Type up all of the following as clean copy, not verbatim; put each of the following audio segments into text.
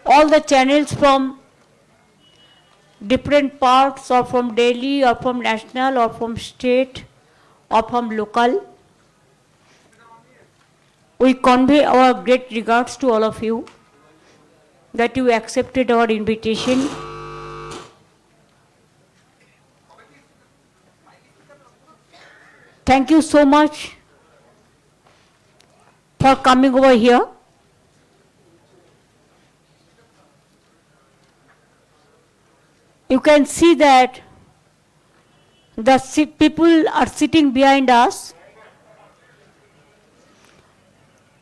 all the channels from different parts, or from Delhi, or from national, or from state, or from local. We convey our great regards to all of you that you accepted our invitation. Thank you so much for coming over here. You can see that the people are sitting behind us.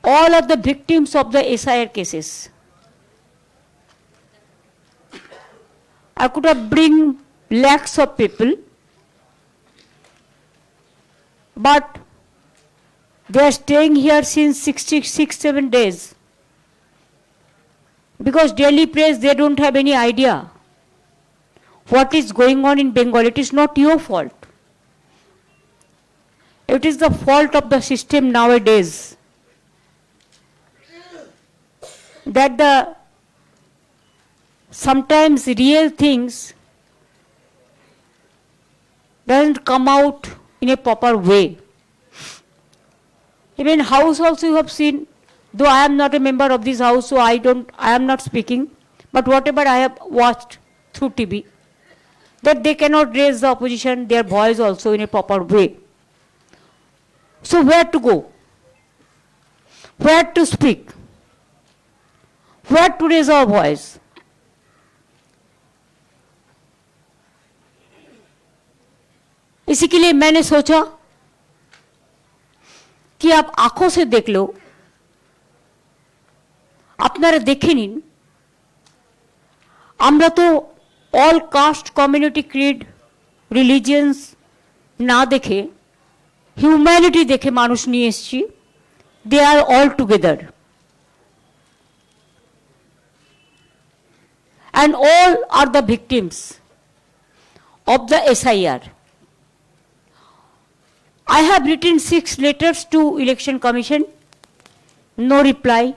All are the victims of the SIR cases. I could have bring lakhs of people, but they are staying here since 6-7 days. Because daily press, they don't have any idea what is going on in Bengal. It is not your fault. It is the fault of the system nowadays, that the sometimes real things doesn't come out in a proper way. Even house also you have seen, though I am not a member of this house, so I am not speaking, but whatever I have watched through TV, that they cannot raise the opposition, their voice also in a proper way. So where to go? Where to speak? Where to raise our voice? इसी के लिए मैंने सोचा कि आप आंखों से देख लो, আপনারা দেখে নিন। আমরা তো all caste, community, creed, religions না দেখে humanity দেখে মানুষ নিয়ে এসেছি। They are all together. And all are the victims of the SIR. I have written 6 letters to Election Commission, no reply.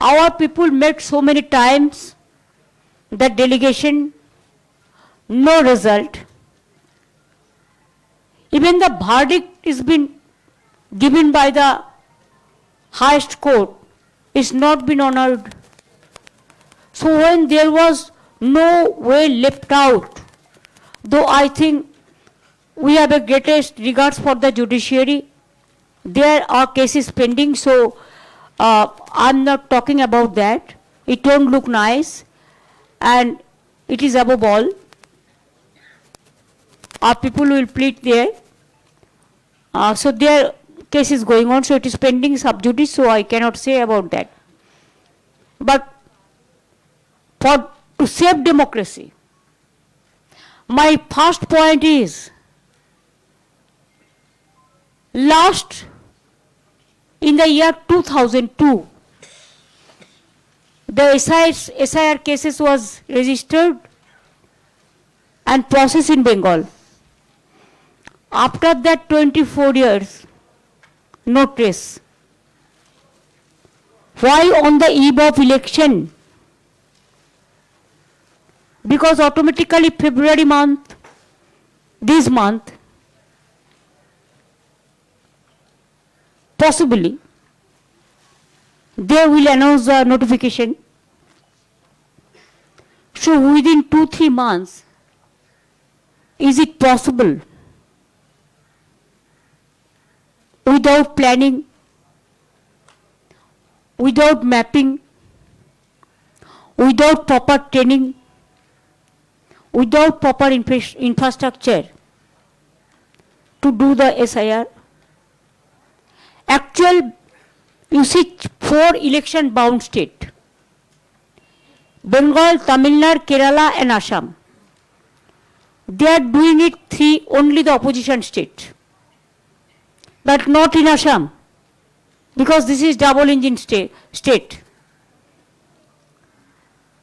Our people met so many times, the delegation, no result. Even the verdict is been given by the highest court, is not been honored. So when there was no way left out, though I think we have the greatest regards for the judiciary, there are cases pending, so I'm not talking about that. It don't look nice, and it is above all. Our people will plead there. So their case is going on, so it is pending sub judice, so I cannot say about that. But to save democracy, my first point is, last in the year 2002, the SIR cases was registered and processed in Bengal. After that 24 years, no trace. Why on the eve of election? Because automatically February month, this month, possibly, they will announce the notification. So within 2-3 months, is it possible, without planning, without mapping, without proper training, without proper infrastructure, to do the SIR? Actual, you see 4 election bound states: Bengal, Tamil Nadu, Kerala and Assam. They are doing it 3, only the opposition state. But not in Assam, because this is double engine state.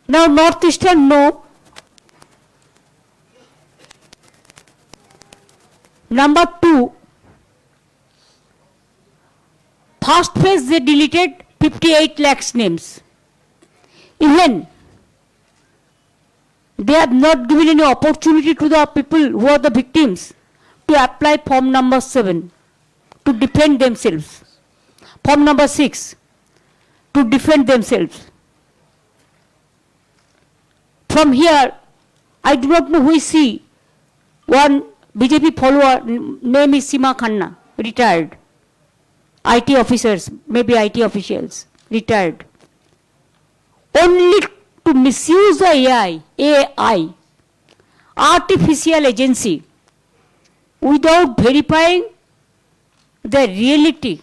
Now Northeastern, no. Number 2, first phase they deleted 58 lakhs names. Even they have not given any opportunity to the people who are the victims to apply form number 7 to defend themselves. Form number 6 to defend themselves. From here, I do not know who is she. One BJP follower, name is Sima Khanna, retired. IT officers, maybe IT officials, retired. Only to misuse the AI, artificial agency, without verifying the reality.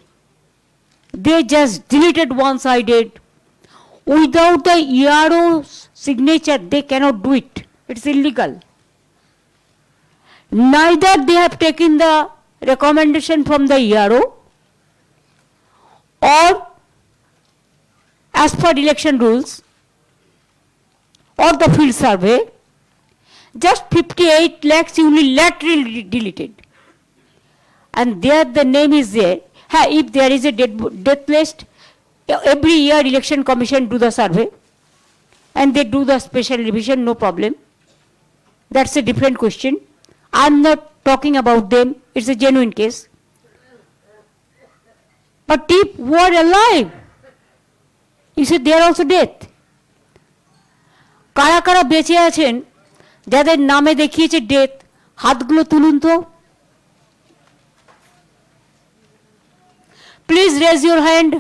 They just deleted one-sided. Without the ERO's signature, they cannot do it. It's illegal. Neither they have taken the recommendation from the ERO or as per election rules or the field survey, just 58 lakhs unilaterally deleted. And there the name is there. If there is a death list, every year election commission do the survey and they do the special revision, no problem. That's a different question. I'm not talking about them. It's a genuine case. But if who are alive, you said they are also dead. কারা কারা বেঁচে আছেন যাদের নামে দেখিয়েছে death, হাতগুলো তুলুন তো। প্লিজ রেজ ইউর হ্যান্ড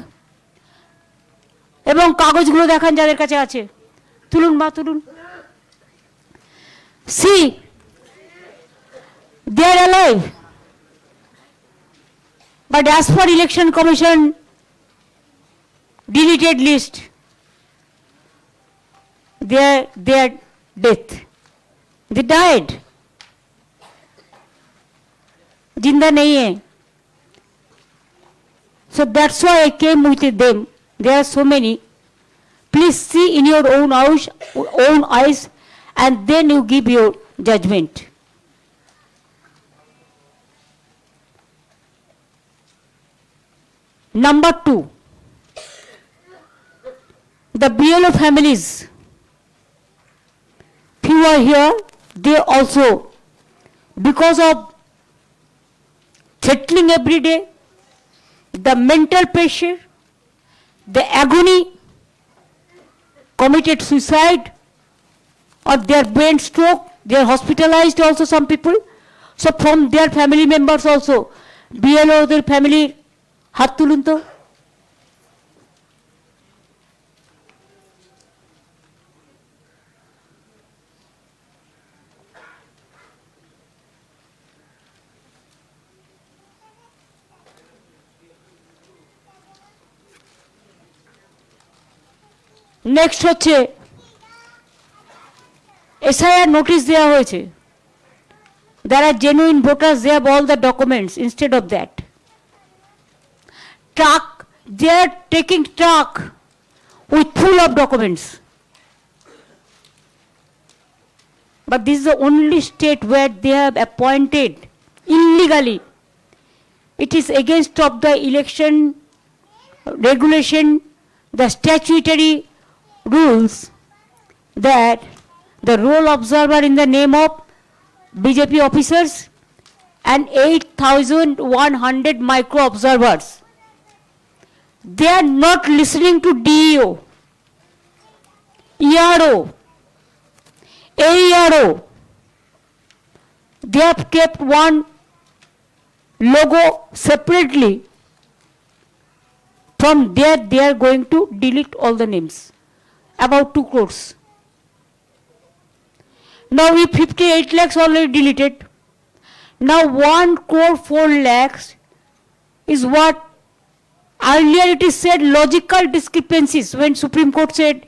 এবং কাগজগুলো দেখান যাদের কাছে আছে। তুলুন মা, তুলুন। See they are alive, but as per election commission deleted list, they are death, they died, जिंदा नहीं है. So that's why I came with them. There are so many. Please see in your own eyes and then you give your judgment. Number 2, the BLO families, few are here, they also, because of threatening every day, the mental pressure, the agony, committed suicide or their brain stroke, they are hospitalized also some people. So from their family members also, BLO, their family, হাত তুলুন তো। Next হচ্ছে SIR notice দেওয়া হয়েছে। There are genuine voters, they have all the documents. Instead of that, truck, they are taking truck with full of documents. But this is the only state where they have appointed illegally. It is against of the election regulation, the statutory rules, that the roll observer in the name of BJP officers and 8,100 micro observers, they are not listening to DEO, ERO, AERO. They have kept one logo separately. From there they are going to delete all the names, about 2 crores. Now we 58 lakhs already deleted. Now 1 crore 4 lakhs is what earlier it is said logical discrepancies when Supreme Court said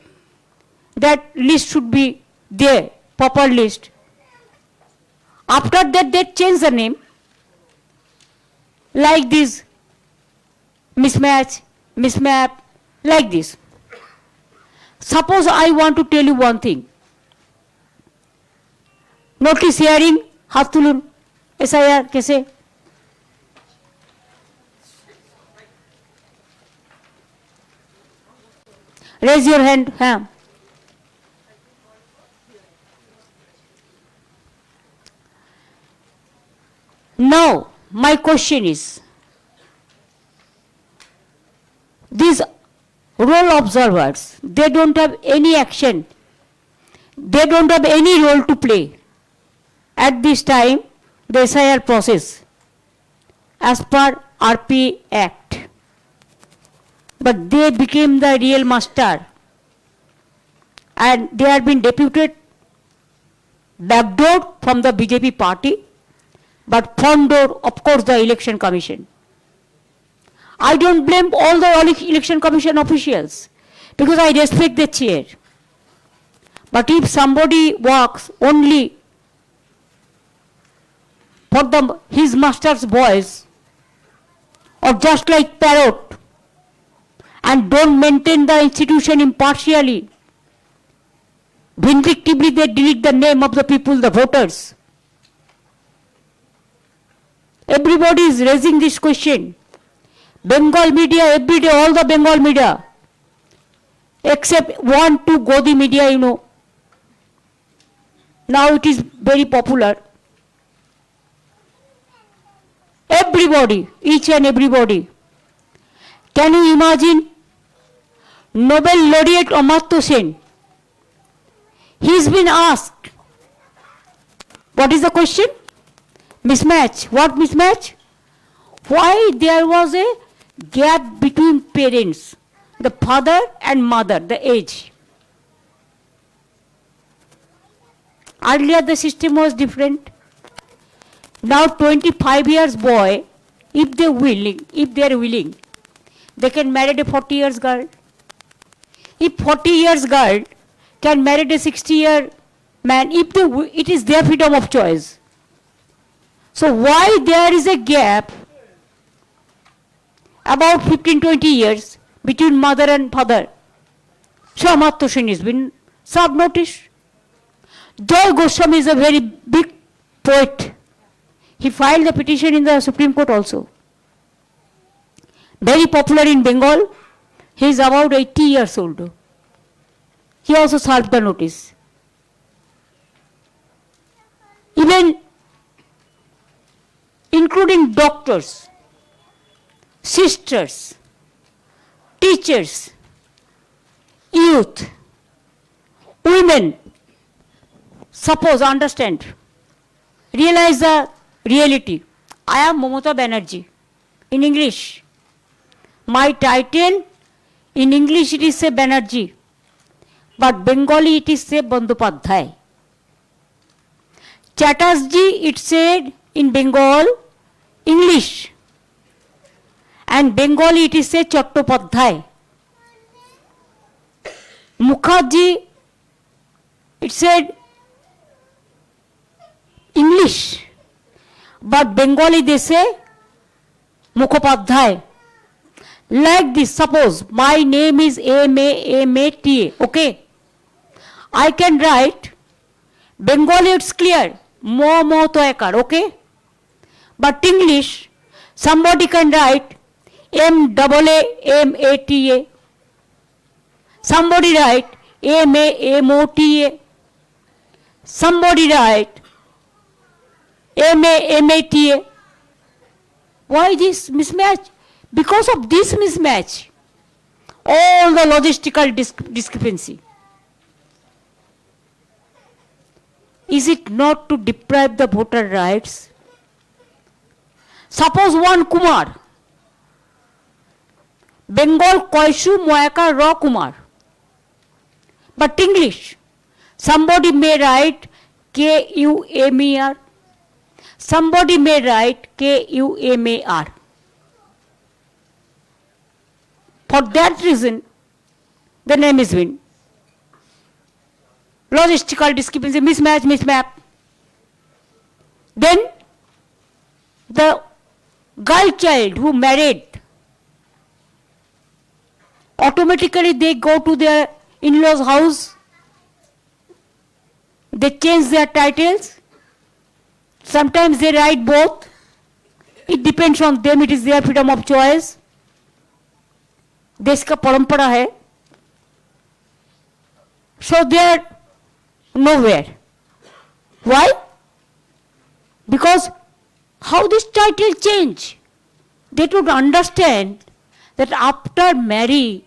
that list should be there, proper list. After that they changed the name like this, mismatch, mismap, like this. Suppose I want to tell you one thing. Notice hearing, হাত তুলুন, SIR কেসে। Raise your hand, হ্যাঁ। Now, my question is, these role observers, they don't have any action, they don't have any role to play at this time, the SIR process, as per RP Act. But they became the real master, and they have been deputed backdoor from the BJP party, but front door, of course, the Election Commission. I don't blame all the Election Commission officials, because I respect the chair. But if somebody works only for his master's voice, or just like parrot, and don't maintain the institution impartially, vindictively they delete the name of the people, the voters. Everybody is raising this question. Bengal media, every day, all the Bengal media, except 1-2 Godi media, you know. Now it is very popular. Everybody, each and everybody. Can you imagine Nobel laureate Amartya Sen? He's been asked, what is the question? Mismatch. What mismatch? Why there was a gap between parents, the father and mother, the age. Earlier the system was different. Now 25 years boy, if they are willing, they can marry a 40 years girl. If 40 years girl can marry a 60-year man, it is their freedom of choice. So why there is a gap about 15-20 years between mother and father? So Amartya Sen has been served notice. Joy Goswami is a very big poet. He filed a petition in the Supreme Court also. Very popular in Bengal. He is about 80 years old. He also served the notice. Even including doctors, sisters, teachers, youth, women, suppose, understand, realize the reality. I am Mamata Banerjee. In English, my title, in English it is say Banerjee, but Bengali it is say Bandyopadhyay. Chatterjee it said in Bengal, English, and Bengali it is say Chattopadhyay. Mukherjee it said English, but Bengali they say Mukhopadhyay. Like this, suppose my name is M-A-M-A-T-A, okay? I can write, Bengali it's clear, Mo Toekar, okay? But English, somebody can write M-A-A-M-A-T-A. Somebody write M-A-M-O-T-A. Somebody write M-A-M-A-T-A. Why this mismatch? Because of this mismatch, all the logistical discrepancy. Is it not to deprive the voter rights? Suppose one Kumar, Bengal Koishu Moyaka Ra Kumar, but English, somebody may write K-U-M-E-R, somebody may write K-U-M-A-R. For that reason, the name is been logistical discrepancy, mismatch. Then the girl child who married, automatically they go to their in-laws' house, they change their titles, sometimes they write both, it depends on them, it is their freedom of choice. देश का परंपरा है. So they are nowhere. Why? Because How this title change? They don't understand that after marry,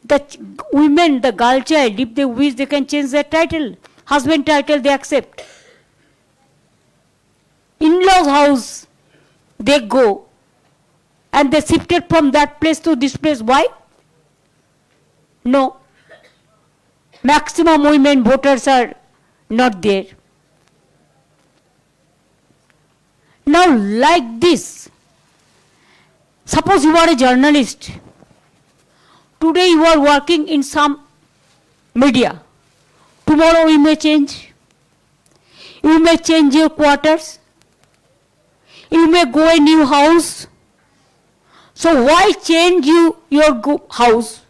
the women, the girl child, if they wish, they can change their title. Husband title they accept. In-laws house, they go. And they shifted from that place to this place. Why? No. Maximum women voters are not there. Now, like this, suppose you are a journalist. Today you are working in some media. Tomorrow you may change. You may change your quarters. You may go a new house. So why change your house?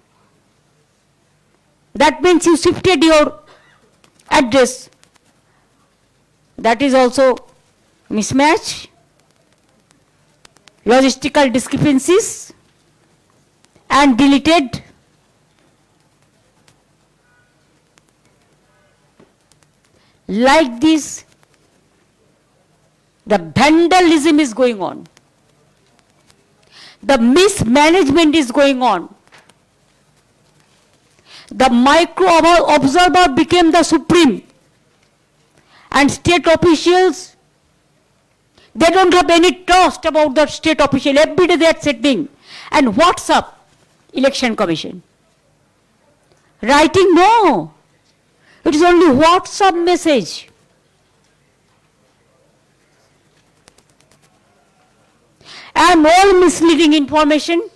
That means you shifted your address. That is also mismatch, logistical discrepancies, and deleted. Like this, the vandalism is going on. The mismanagement is going on. The micro observer became the supreme. And state officials, they don't have any trust about the state official. Every day they are sitting. And what's up? Election Commission. Writing, no. It is only WhatsApp message. And all misleading information,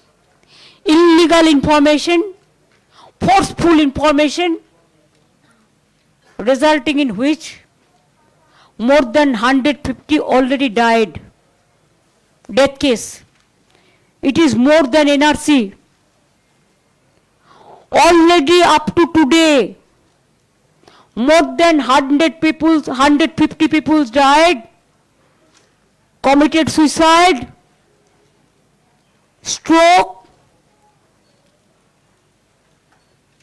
illegal information, forceful information, resulting in which more than 150 already died. Death case. It is more than NRC. Already up to today, more than 150 people died, committed suicide, stroke,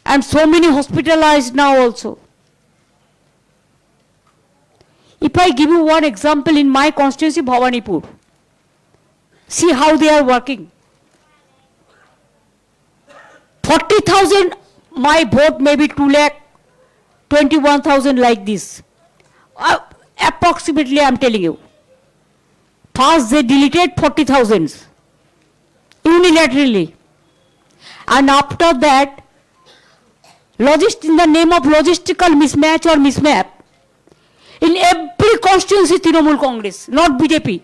and so many hospitalized now also. If I give you one example in my constituency, Bhawanipur, see how they are working. 40,000, my vote may be 2,21,000 like this. Approximately, I am telling you. First, they deleted 40,000 unilaterally. And after that, in the name of logistical mismatch or mismap, in every constituency, Trinamool Congress, not BJP.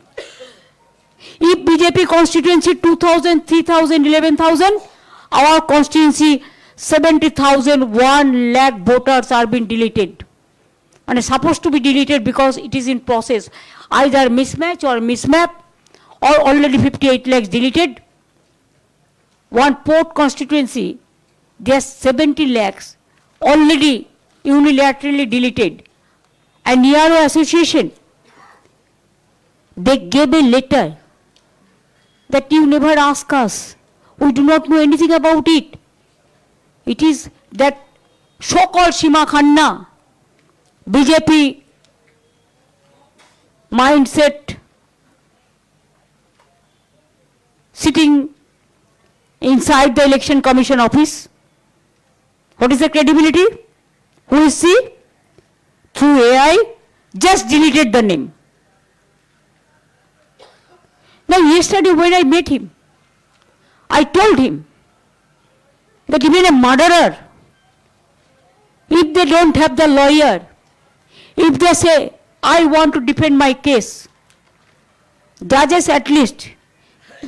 If BJP constituency 2,000, 3,000, 11,000, our constituency 70,000, 1 lakh voters are being deleted. And it's supposed to be deleted because it is in process. Either mismatch or mismap, or already 58 lakhs deleted. One port constituency, there's 70 lakhs already unilaterally deleted. And Yarrow Association, they gave a letter that you never ask us. We do not know anything about it. It is that so-called Shima Khanna, BJP mindset, sitting inside the Election Commission office. What is the credibility? Who is she? Through AI, just deleted the name. Now yesterday when I met him, I told him that even a murderer, if they don't have the lawyer, if they say, I want to defend my case, judges at least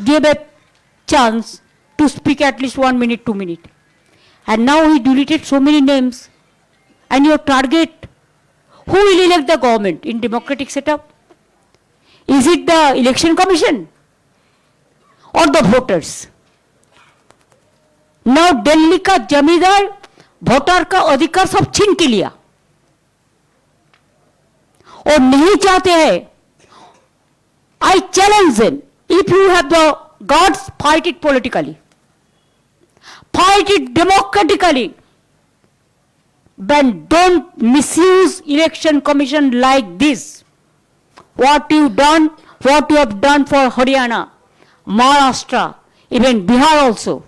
gave a chance to speak at least 1 minute, 2 minutes. And now he deleted so many names. And your target, who will elect the government in democratic setup? Is it the Election Commission or the voters? Now Delhi का जमींदार voter का अधिकार सब छीन के लिया और नहीं चाहते हैं. I challenge them. If you have the guts, fight it politically. Fight it democratically. But don't misuse Election Commission like this. What you done what you have done for Haryana, Maharashtra, even Bihar also.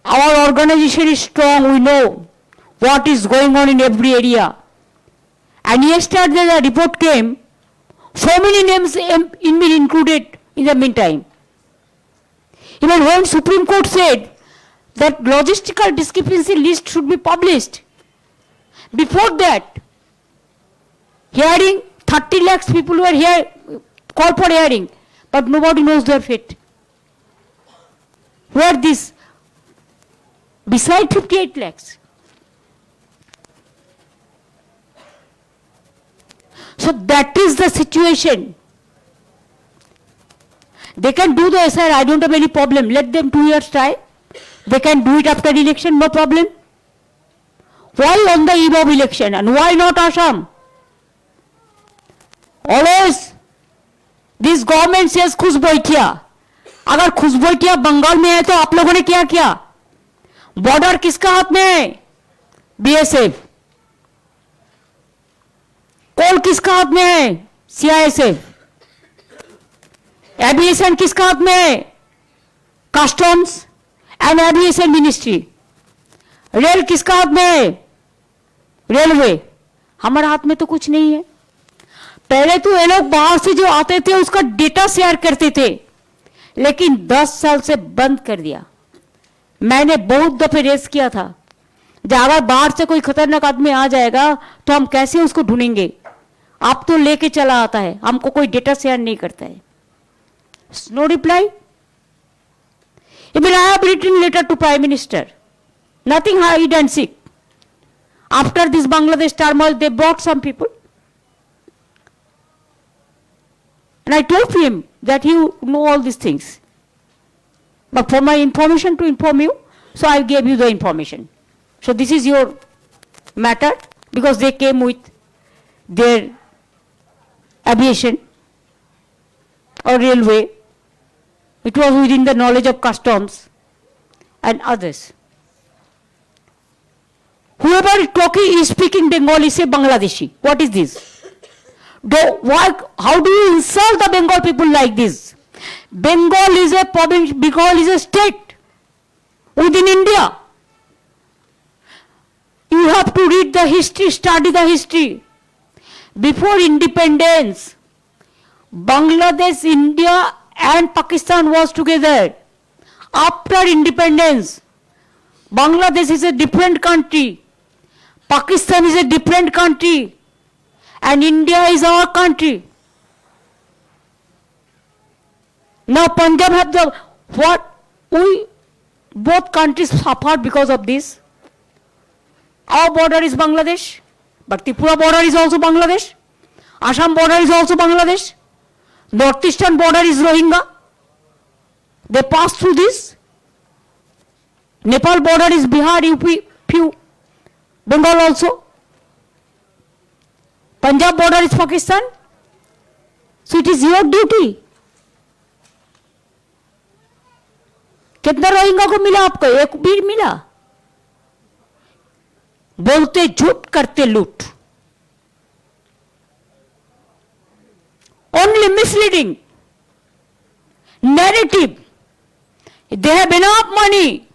Our organization is strong, we know what is going on in every area. And yesterday the report came, so many names in me included in the meantime. Even when Supreme Court said that logistical discrepancy list should be published, before that, hearing, 30 lakhs people were here, called for hearing, but nobody knows their fate. Where this? Beside 58 lakhs. So that is the situation. They can do the SIR, I don't have any problem. Let them 2 years try. They can do it after election, no problem. Why on the eve of election and why not Assam? Always this government says खुश बैठिया. अगर खुश बैठिया बंगाल में है तो आप लोगों ने क्या किया? बॉर्डर किसका हाथ में है? बीएसएफ. कोल किसका हाथ में है? सीआईएसएफ. एविएशन किसका हाथ में है? Customs and aviation ministry. Rail किसका हाथ में है? रेलवे. हमारे हाथ में तो कुछ नहीं है. पहले तो ये लोग बाहर से जो आते थे उसका डेटा शेयर करते थे, लेकिन 10 साल से बंद कर दिया. मैंने बहुत दफे रेस किया था, अगर बाहर से कोई खतरनाक आदमी आ जाएगा तो हम कैसे उसको ढूंढेंगे? आप तो लेके चला आता है, हमको कोई डेटा शेयर नहीं करता है. No reply. Even I have written letter to Prime Minister. Nothing hide and seek. After this Bangladesh turmoil, they brought some people. And I told him that you know all these things. But for my information to inform you, so I gave you the information. So this is your matter, because they came with their aviation or railway. It was within the knowledge of customs and others. Whoever is talking is speaking Bengali, say Bangladeshi. What is this? How do you insult the Bengal people like this? Bengal is a province, Bengal is a state within India. You have to read the history, study the history. Before independence, Bangladesh, India and Pakistan was together. After independence, Bangladesh is a different country, Pakistan is a different country, and India is our country. Now Punjab have the what? Both countries suffered because of this. Our border is Bangladesh, but Tripura border is also Bangladesh. Assam border is also Bangladesh. Northeastern border is Rohingya. They pass through this. Nepal border is Bihar, UP, few. Bengal also. Punjab border is Pakistan. So it is your duty. कितना Rohingya को मिला आपको? एक भी मिला? बोलते झूठ, करते लूट. Only misleading narrative. They have enough money.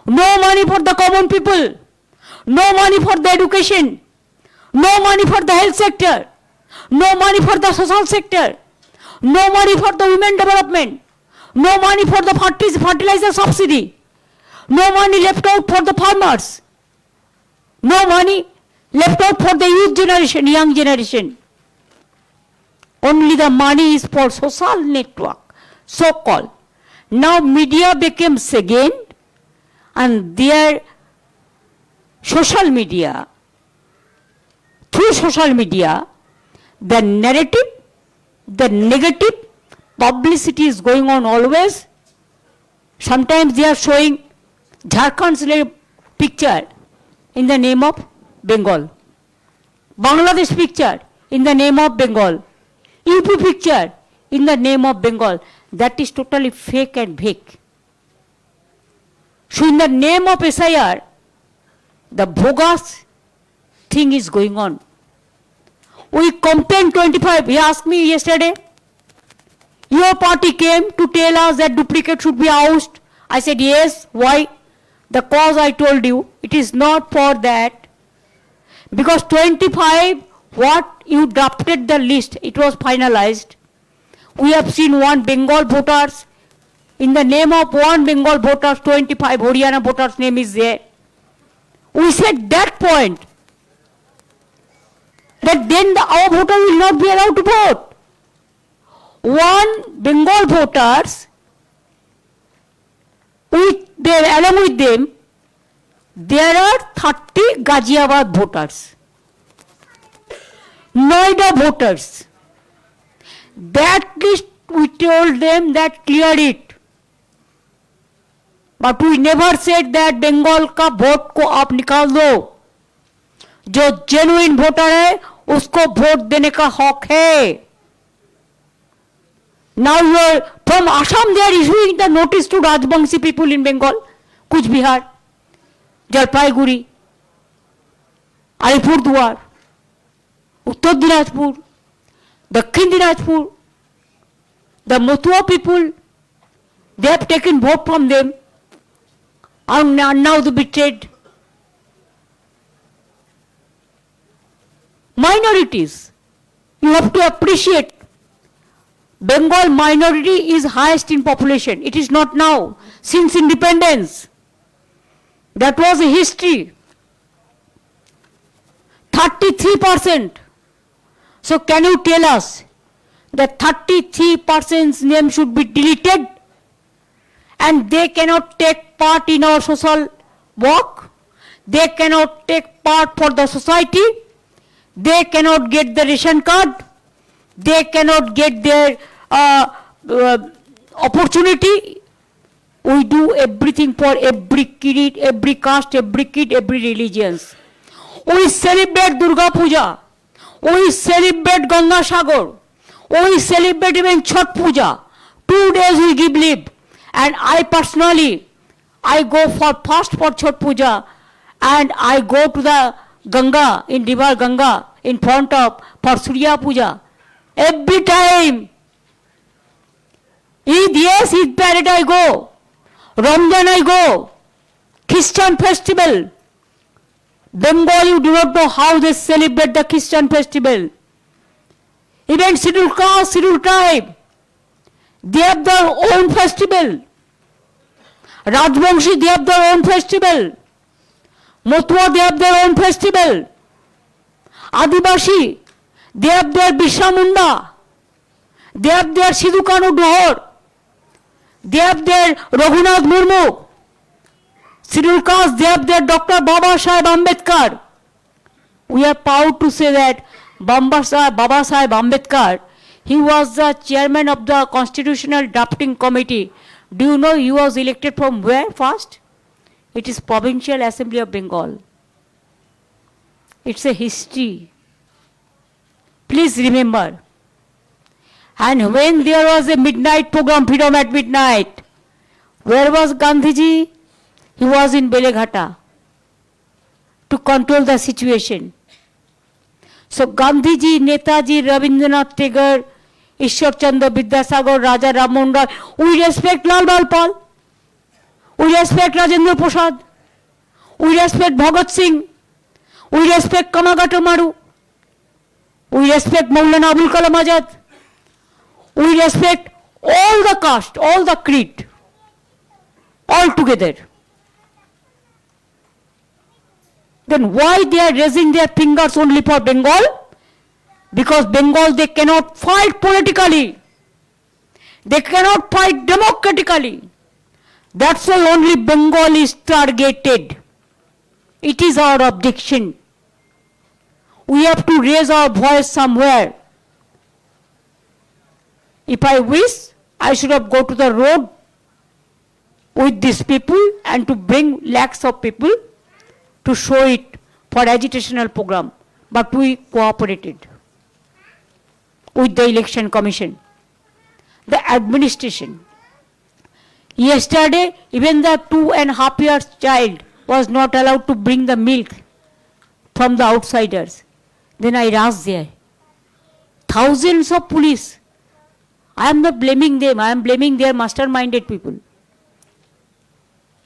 No money for the common people. No money for the education. No money for the health sector. No money for the social sector. No money for the women development. No money for the fertilizer subsidy. No money left out for the farmers. No money left out for the youth generation, young generation. Only the money is for social network, so-called. Now media became second, and their social media, through social media, the narrative, the negative publicity is going on always. Sometimes they are showing Jharkhand's picture in the name of Bengal, Bangladesh picture in the name of Bengal, UP picture in the name of Bengal. That is totally fake and vague. So in the name of SIR, the bogus thing is going on. We complained 25. He asked me yesterday, your party came to tell us that duplicate should be ousted. I said, yes. Why? The cause I told you, it is not for that. Because 25, what you drafted the list, it was finalized. We have seen one Bengal voters. In the name of one Bengal voters, 25 Haryana voters' name is there. We said that point, that then our voter will not be allowed to vote. One Bengal voters, along with them, there are 30 Ghaziabad voters, Noida voters. That list we told them that clear it. But we never said that Bengal का vote को आप निकाल दो. जो genuine voter है उसको vote देने का हक है. Now you are from Assam, they are issuing the notice to Rajbangshi people in Bengal, Kuch Bihar, Jalpaiguri, Alipurduar, Uttar Dinajpur, Dakhin Dinajpur. The Motua people, they have taken vote from them, and now they betrayed. Minorities, you have to appreciate. Bengal minority is highest in population. It is not now, since independence. That was a history. 33%. So can you tell us that 33%'s name should be deleted and they cannot take part in our social work? They cannot take part for the society? They cannot get the ration card? They cannot get their opportunity? We do everything for every kid, every caste, every kid, every religion. We celebrate Durga Puja. We celebrate Ganga Sagar. We celebrate even Chhat Puja. 2 days we give leave. And I personally, I go fast for Chhat Puja, and I go to the Ganga, in river Ganga, in front of, for Surya Puja. Every time. Eid, yes, Eid parade I go. Ramadan I go. Christian festival. Bengal, you do not know how they celebrate the Christian festival. Even scheduled caste, scheduled tribe, they have their own festival. Rajbangshi, they have their own festival. Motua, they have their own festival. Adivasi, they have their Birsa Munda. They have their Sidhu Kanu Dohor. They have their Raghunath Murmu. Scheduled caste, they have their Dr. Baba Saheb Ambedkar. We are proud to say that Baba Saheb Ambedkar, he was the chairman of the Constitutional Drafting Committee. Do you know he was elected from where first? It is Provincial Assembly of Bengal. It's a history. Please remember. And when there was a midnight program, Freedom at Midnight, where was Gandhiji? He was in Beleghata to control the situation. So Gandhiji, Netaji, Rabindranath Tagore, Ishwar Chandra Vidyasagar, Raja Rammohn Roy, we respect Lal Balpal, we respect Rajendra Prasad, we respect Bhagat Singh, we respect Kamagata Maru, we respect Maulana Abul Kalam Azad, we respect all the caste, all the creed, all together. Then why they are raising their fingers only for Bengal? Because Bengal, they cannot fight politically. They cannot fight democratically. That's why only Bengal is targeted. It is our objection. We have to raise our voice somewhere. If I wish, I should have go to the road with these people and to bring lakhs of people to show it for agitational program. But we cooperated with the Election Commission, the administration. Yesterday, even the 2.5 years child was not allowed to bring the milk from the outsiders. Then I rushed there. thousands of police. I am not blaming them, I am blaming their masterminded people.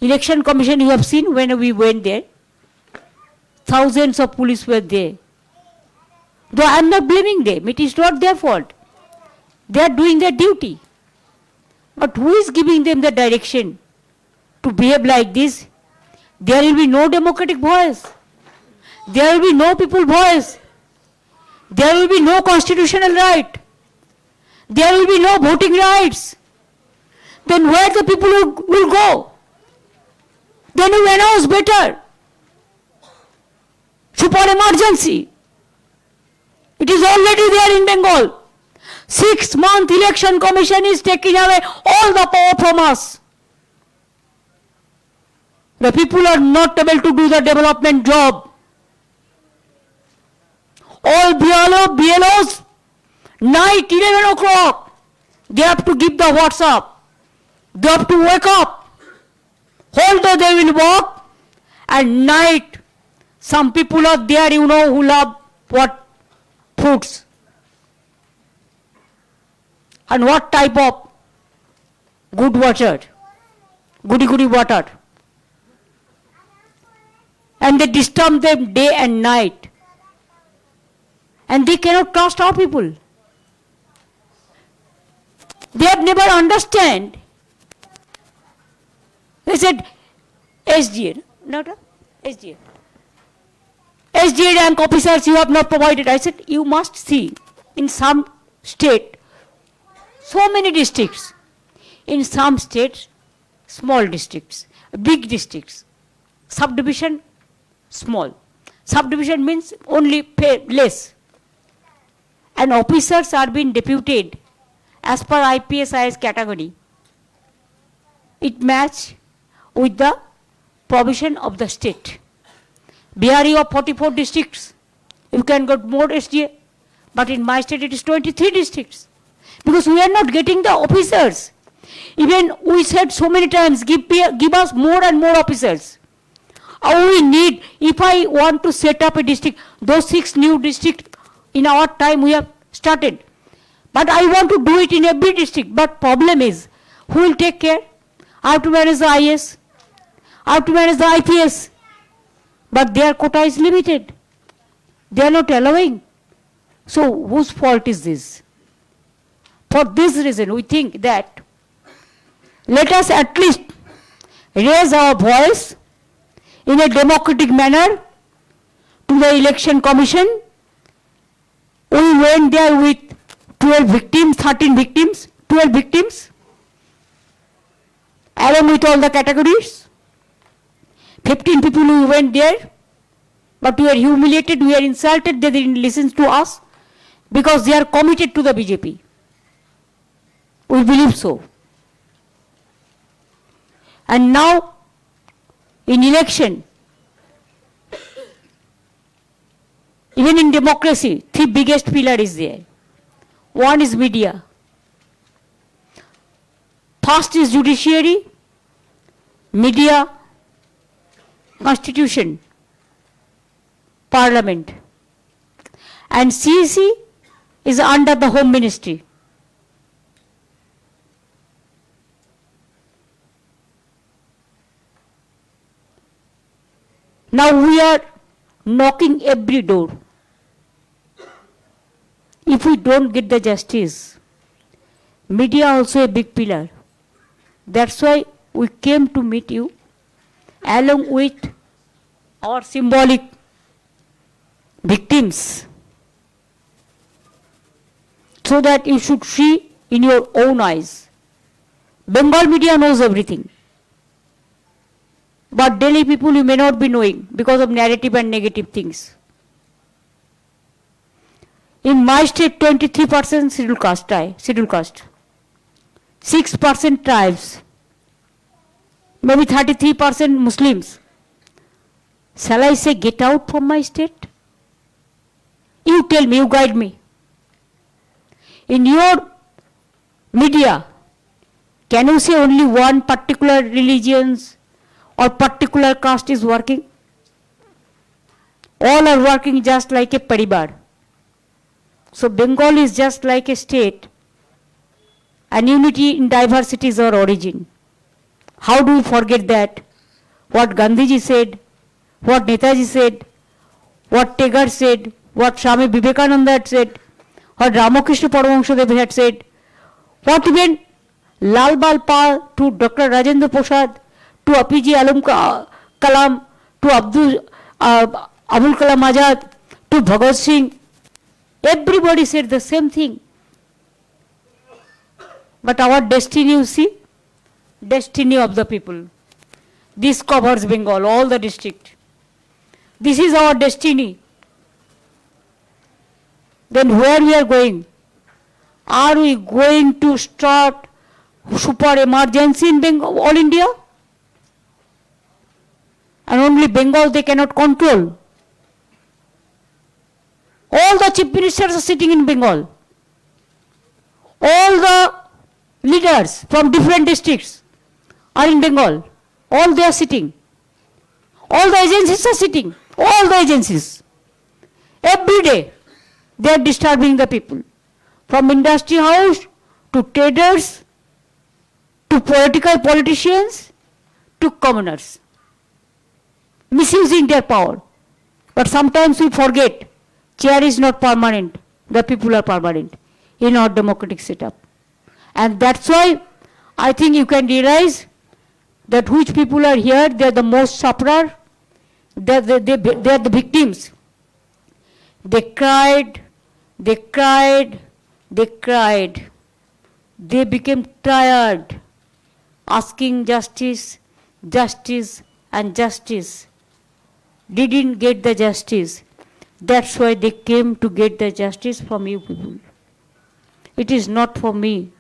Election Commission, you have seen when we went there, thousands of police were there. Though I am not blaming them, it is not their fault. They are doing their duty. But who is giving them the direction to behave like this? There will be no democratic voice. There will be no people voice. There will be no constitutional right. There will be no voting rights. Then where the people will go? Then you announce better. Super emergency. It is already there in Bengal. 6-month election commission is taking away all the power from us. The people are not able to do the development job. All BLOs, night 11 o'clock, they have to give the WhatsApp. They have to wake up. Whole day they will walk, and night some people are there, you know, who love what fruits. And what type of good water, goody water. And they disturb them day and night. And they cannot trust our people. They have never understand. They said, SDA, not SDA. SDA rank officers you have not provided. I said, you must see in some state, so many districts. In some states, small districts, big districts. Subdivision, small. Subdivision means only pay less. And officers are being deputed as per IPS category. It match with the provision of the state. BRE of 44 districts, you can get more SDA, but in my state it is 23 districts. Because we are not getting the officers. Even we said so many times, give us more and more officers. We need, if I want to set up a district, those 6 new districts, in our time we have started. But I want to do it in every district. But problem is, who will take care? I have to manage the IS. I have to manage the IPS. But their quota is limited. They are not allowing. So whose fault is this? For this reason, we think that let us at least raise our voice in a democratic manner to the election commission. We went there with 12 victims, 13 victims, 12 victims, along with all the categories. 15 people who went there, but we are humiliated, we are insulted, they didn't listen to us because they are committed to the BJP. We believe so. And now, in election, even in democracy, 3 biggest pillar is there. One is media. First is judiciary, media, constitution, parliament. And CEC is under the Home Ministry. Now we are knocking every door. If we don't get the justice, media also a big pillar. That's why we came to meet you along with our symbolic victims, so that you should see in your own eyes. Bengal media knows everything. But Delhi people you may not be knowing because of narrative and negative things. In my state, 23% scheduled caste, 6% tribes, maybe 33% Muslims. Shall I say get out from my state? You tell me, you guide me. In your media, can you say only one particular religions or particular caste is working? All are working just like a paribar. So Bengal is just like a state, and unity in diversity is our origin. How do we forget that? What Gandhiji said, what Netaji said, what Tagore said, what Swami Vivekananda had said, what Ramakrishna Paramahansadev had said, what even Lal Bal Pal to Dr. Rajendra Prasad, to APJ Kalam, to Abdul Kalam Azad, to Bhagat Singh, everybody said the same thing. But our destiny, you see, destiny of the people. This covers Bengal, all the district. This is our destiny. Then where we are going? Are we going to start super emergency in Bengal, all India? And only Bengal they cannot control. All the chief ministers are sitting in Bengal. All the leaders from different districts are in Bengal. All they are sitting. All the agencies are sitting. All the agencies. Every day they are disturbing the people. From industry house to traders to politicians to commoners. Misusing their power. But sometimes we forget, chair is not permanent, the people are permanent in our democratic setup. And that's why I think you can realize that which people are here, they are the most sufferer, they are the victims. They cried, they cried, they cried. They became tired, asking justice, justice and justice. Didn't get the justice. That's why they came to get the justice from you people. It is not for me.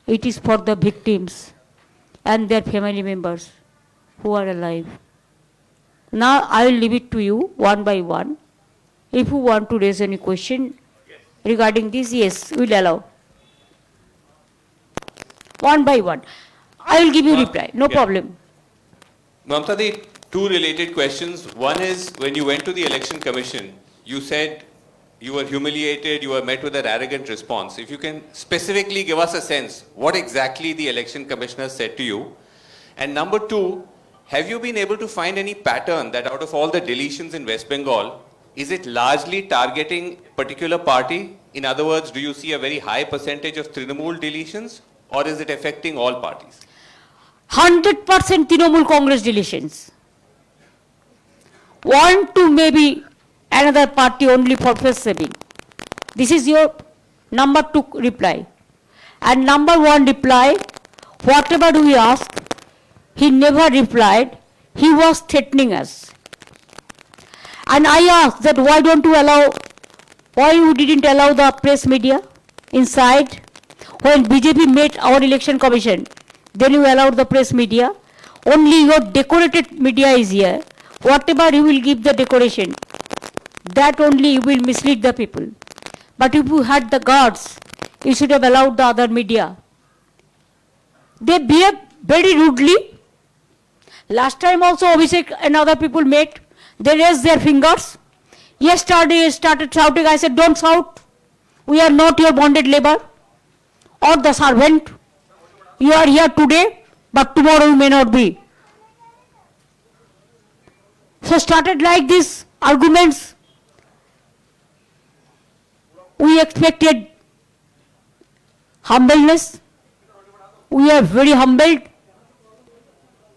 It is for the victims and their family members who are alive. Now I will leave it to you one by one. If you want to raise any question regarding this, yes, we will allow. One by one. I will give you reply, no problem. Mamta, the two related questions. One is, when you went to the Election Commission, you said you were humiliated, you were met with an arrogant response. If you can specifically give us a sense, what exactly the Election Commissioner said to you? And number two, have you been able to find any pattern that out of all the deletions in West Bengal, is it largely targeting a particular party? In other words, do you see a very high percentage of Trinamool deletions, or is it affecting all parties? 100% Trinamool Congress deletions. 1 to maybe another party only for face saving. This is your number 2 reply. And number 1 reply, whatever we asked, he never replied. He was threatening us. And I asked that why you didn't allow the press media inside? When BJP met our election commission, then you allowed the press media. Only your decorated media is here. Whatever you will give the decoration, that only you will mislead the people. But if you had the guards, you should have allowed the other media. They behave very rudely. Last time also Abhishek and other people met. They raised their fingers. Yesterday they started shouting. I said, don't shout. We are not your bonded labor or the servant. You are here today, but tomorrow you may not be. So started like this arguments. We expected humbleness. We are very humbled.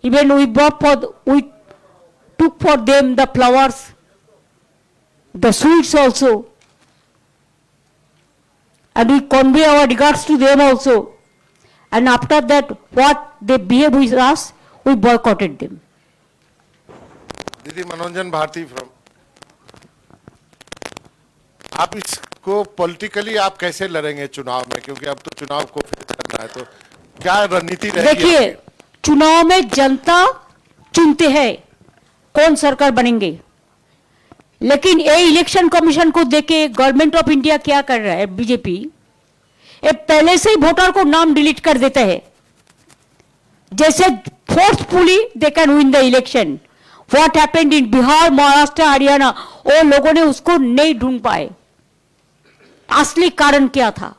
Even we took for them the flowers, the sweets also. And we convey our regards to them also. And after that, what they behave with us, we boycotted them. दीदी मनोरंजन Bharti from, आप इसको politically आप कैसे लड़ेंगे चुनाव में, क्योंकि अब तो चुनाव को फेस करना है, तो क्या रणनीति रहेगी? देखिए, चुनाव में जनता चुनते हैं कौन सरकार बनेंगे, लेकिन ये इलेक्शन कमीशन को देके गवर्नमेंट ऑफ इंडिया क्या कर रहा है, बीजेपी, ये पहले से ही वोटर को नाम डिलीट कर देता है, जैसे forcefully they can win the election. What happened in Bihar, Maharashtra, Haryana, वो लोगों ने उसको नहीं ढूंढ पाए. असली कारण क्या था,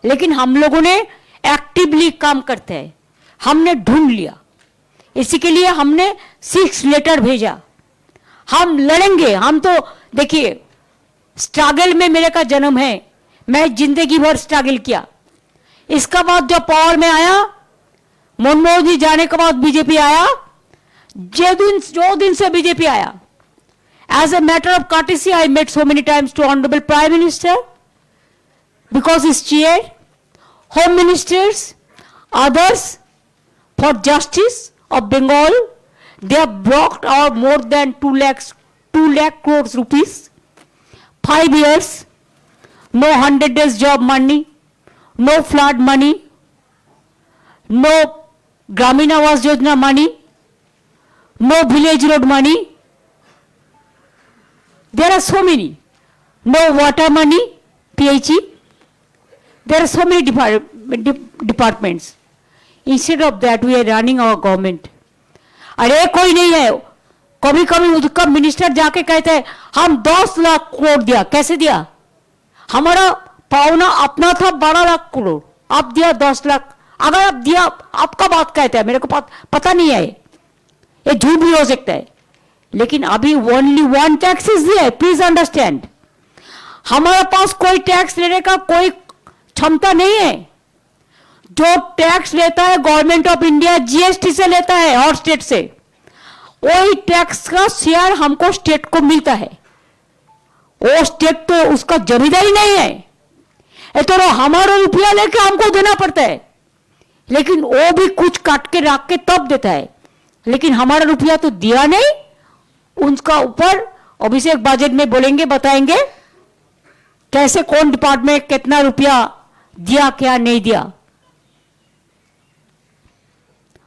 लेकिन हम लोगों ने एक्टिवली काम करते हैं, हमने ढूंढ लिया, इसी के लिए हमने 6 लेटर भेजा। हम लड़ेंगे, हम तो देखिए स्ट्रगल में मेरे का जन्म है, मैं जिंदगी भर स्ट्रगल किया। इसका बाद जब पावर में आया, मनमोहन जी जाने के बाद बीजेपी आया, जो दिन से बीजेपी आया, as a matter of courtesy I met so many times to honorable prime minister because his chair, home ministers, others for justice of Bengal, they have blocked our more than 2 lakh crores rupees, 5 years, no 100 days job money, no flood money, no Gramin Awas Yojana money, no village road money. There are so many, no water money, PHE. There are so many departments. Instead of that, we are running our government. अरे कोई नहीं है, कभी कभी उसका minister जाके कहते हैं हम 10 लाख करोड़ दिया। कैसे दिया? हमारा पावना अपना था 12 लाख करोड़, आप दिया 10 लाख। अगर आप दिया, आपका बात कहते हैं, मेरे को पता नहीं है, ये झूठ भी हो सकता है, लेकिन अभी only 1 tax is there, please understand. हमारे पास कोई टैक्स लेने का कोई क्षमता नहीं है। जो टैक्स लेता है गवर्नमेंट ऑफ इंडिया जीएसटी से लेता है और स्टेट से, वही टैक्स का शेयर हमको स्टेट को मिलता है। वो स्टेट तो उसका जमींदारी नहीं है, ये तो हमारा रुपया लेके हमको देना पड़ता है, लेकिन वो भी कुछ काट के रख के तब देता है, लेकिन हमारा रुपया तो दिया नहीं। उनका ऊपर अभिषेक बजट में बोलेंगे, बताएंगे कैसे कौन डिपार्टमेंट कितना रुपया दिया क्या नहीं दिया।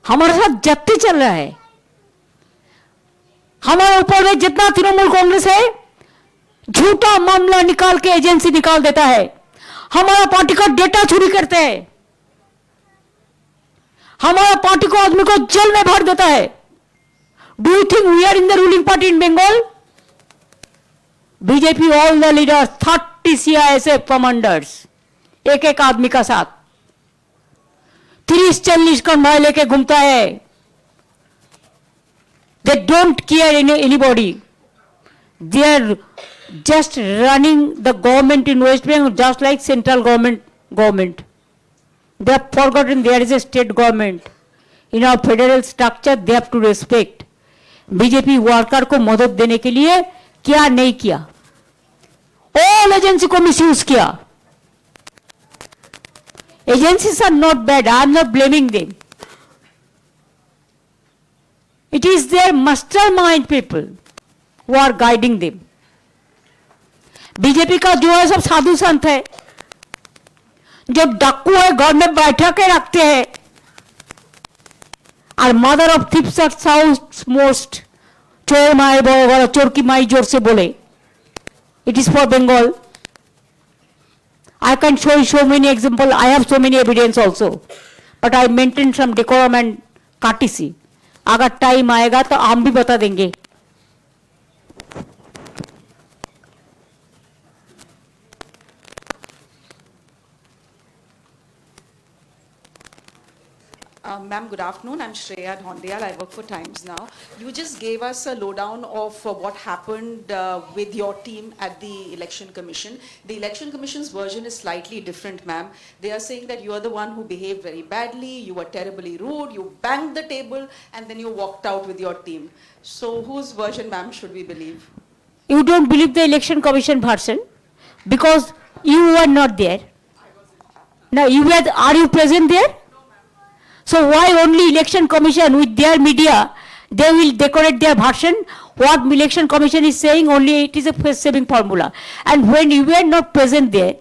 हमारे साथ जत्ती चल रहा है, हमारे ऊपर में जितना तृणमूल कांग्रेस है झूठा मामला निकाल के एजेंसी निकाल देता है, हमारा पार्टी का डेटा चोरी करते हैं, हमारा पार्टी को आदमी को जेल में भर देता है। Do you think we are in the ruling party in Bengal? BJP, all the leaders, 30 CISF commanders, एक आदमी का साथ 30-40 कन्वाय लेके घूमता है। They don't care anybody. They are just running the government in West Bengal just like central government. They have forgotten there is a state government. In our federal structure, they have to respect. BJP worker को मदद देने के लिए क्या नहीं किया, all agency को misuse किया। Agencies are not bad, I am not blaming them, it is their master mind people who are guiding them. BJP का जो है सब साधु संत है, जो डाकू है घर में बैठा के रखते हैं, और mother of thieves are south most, चोर माए बड़ो चोर की माई जोर से बोले। It is for Bengal. I can show you so many examples. I have so many evidence also, but I maintain some decorum and courtesy. अगर टाइम आएगा तो हम भी बता देंगे। Ma'am, good afternoon. I'm Shreya Dhondiyal. I work for Times Now. You just gave us a lowdown of what happened with your team at the Election Commission. The Election Commission's version is slightly different, ma'am. They are saying that you are the one who behaved very badly, you were terribly rude, you banged the table, and then you walked out with your team. So whose version, ma'am, should we believe? You don't believe the Election Commission version because you were not there. Now, are you present there? So why only Election Commission with their media, they will decorate their version? What Election Commission is saying, only it is a face-saving formula. And when you were not present there,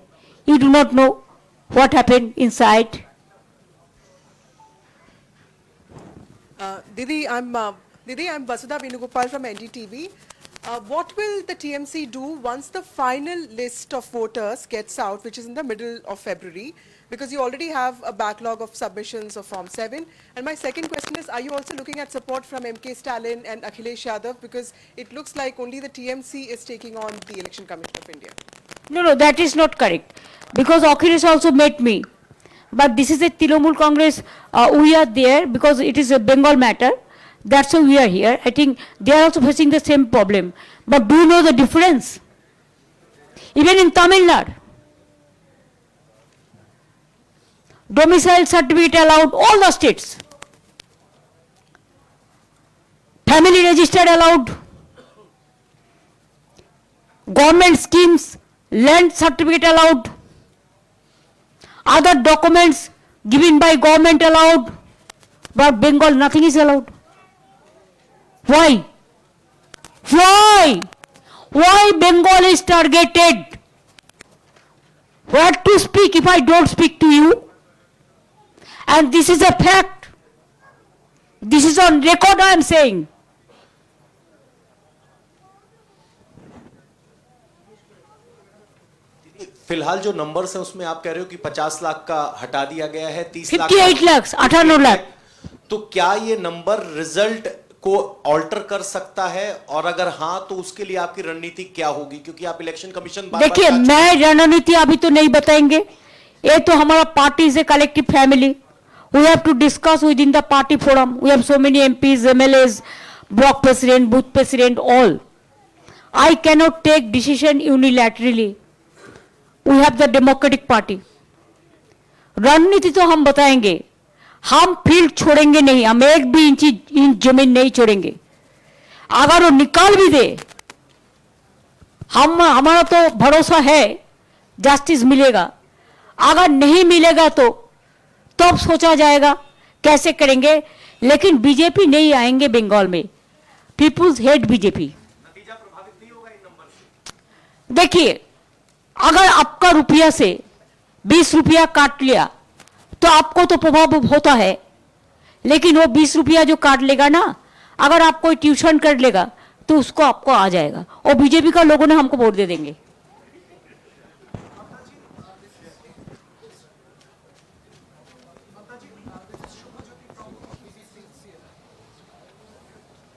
you do not know what happened inside. Didi, I'm Vasudha Venugopal from NDTV. What will the TMC do once the final list of voters gets out, which is in the middle of February? Because you already have a backlog of submissions of Form 7. And my second question is, are you also looking at support from MK Stalin and Akhilesh Yadav? Because it looks like only the TMC is taking on the Election Commission of India. No, that is not correct. Because Akhilesh also met me. But this is a Trinamool Congress, we are there because it is a Bengal matter. That's why we are here. I think they are also facing the same problem. But do you know the difference? Even in Tamil Nadu, domicile certificate allowed, all the states. Family registered allowed. Government schemes, land certificate allowed. Other documents given by government allowed. But Bengal, nothing is allowed. Why? Why? Why Bengal is targeted? What to speak if I don't speak to you? And this is a fact. This is on record I am saying. फिलहाल जो numbers है उसमें आप कह रहे हो कि 50 लाख का हटा दिया गया है, 30 लाख 58 lakhs, 58 lakh. तो क्या ये नंबर रिजल्ट को ऑल्टर कर सकता है, और अगर हाँ तो उसके लिए आपकी रणनीति क्या होगी, क्योंकि आप इलेक्शन कमीशन देखिए, मैं रणनीति अभी तो नहीं बताएंगे, ये तो हमारा पार्टी से collective family, we have to discuss within the party forum, we have so many MPs, MLAs, block president, booth president, all. I cannot take decision unilaterally. We have the democratic party. रणनीति तो हम बताएंगे, हम field छोड़ेंगे नहीं, हम एक भी इंच जमीन नहीं छोड़ेंगे. अगर वो निकाल भी दे, हमारा तो भरोसा है जस्टिस मिलेगा. अगर नहीं मिलेगा तो अब सोचा जाएगा कैसे करेंगे. लेकिन बीजेपी नहीं आएंगे बंगाल में. Peoples hate BJP. देखिए, अगर आपका रुपया से 20 रुपया काट लिया तो आपको तो प्रभाव होता है, लेकिन वो 20 रुपया जो काट लेगा ना, अगर आप कोई ट्यूशन कर लेगा तो उसको आपको आ जाएगा, और बीजेपी का लोगों ने हमको वोट दे देंगे.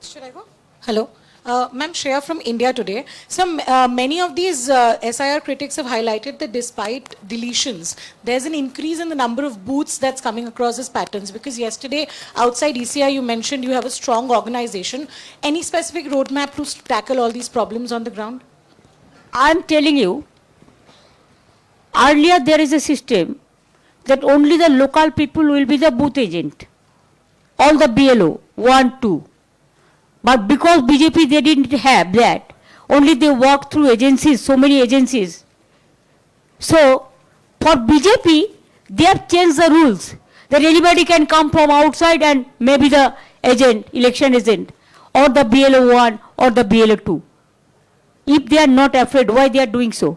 Should I go? Hello. Ma'am, Shreya from India Today. So many of these SIR critics have highlighted that despite deletions, there's an increase in the number of booths that's coming across as patterns. Because yesterday, outside ECI, you mentioned you have a strong organization. Any specific roadmap to tackle all these problems on the ground? I'm telling you, earlier there is a system that only the local people will be the booth agent. All the BLO, 1, 2. But because BJP, they didn't have that, only they work through agencies, so many agencies. So, for BJP, they have changed the rules that anybody can come from outside and maybe the agent, election agent, or the BLO 1 or the BLO 2. If they are not afraid, why they are doing so?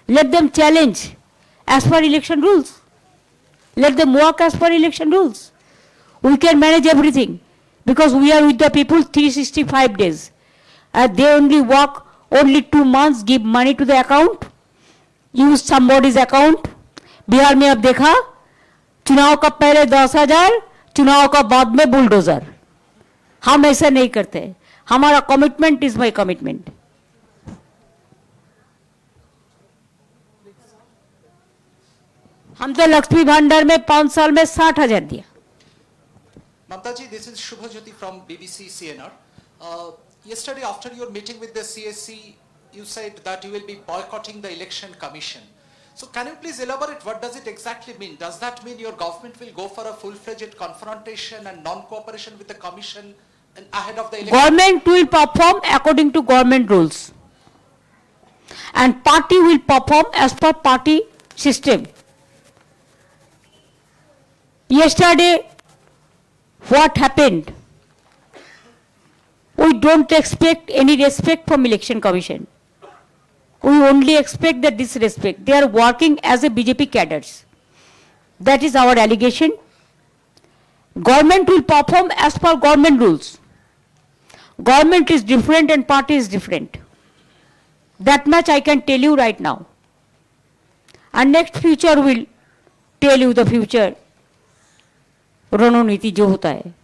Let them challenge as per election rules. Let them work as per election rules. We can manage everything. Because we are with the people 365 days. They only work only 2 months, give money to the account, use somebody's account. Bihar में अब देखा, चुनाव का पहले 10,000, चुनाव का बाद में बुलडोजर. हम ऐसा नहीं करते. हमारा कमिटमेंट इज माई कमिटमेंट. हम तो लक्ष्मी भंडार में 5 साल में 60,000 दिया. Mamtaji, this is Shubhajyoti from BBC CNR. Yesterday, after your meeting with the CSC, you said that you will be boycotting the election commission. So can you please elaborate what does it exactly mean? Does that mean your government will go for a full-fledged confrontation and non-cooperation with the commission ahead of the election? Government will perform according to government rules. And party will perform as per party system. Yesterday, what happened? We don't expect any respect from election commission. We only expect the disrespect. They are working as a BJP cadres. That is our allegation. Government will perform as per government rules. Government is different and party is different. That much I can tell you right now. And next future will tell you the future रणनीति जो होता है.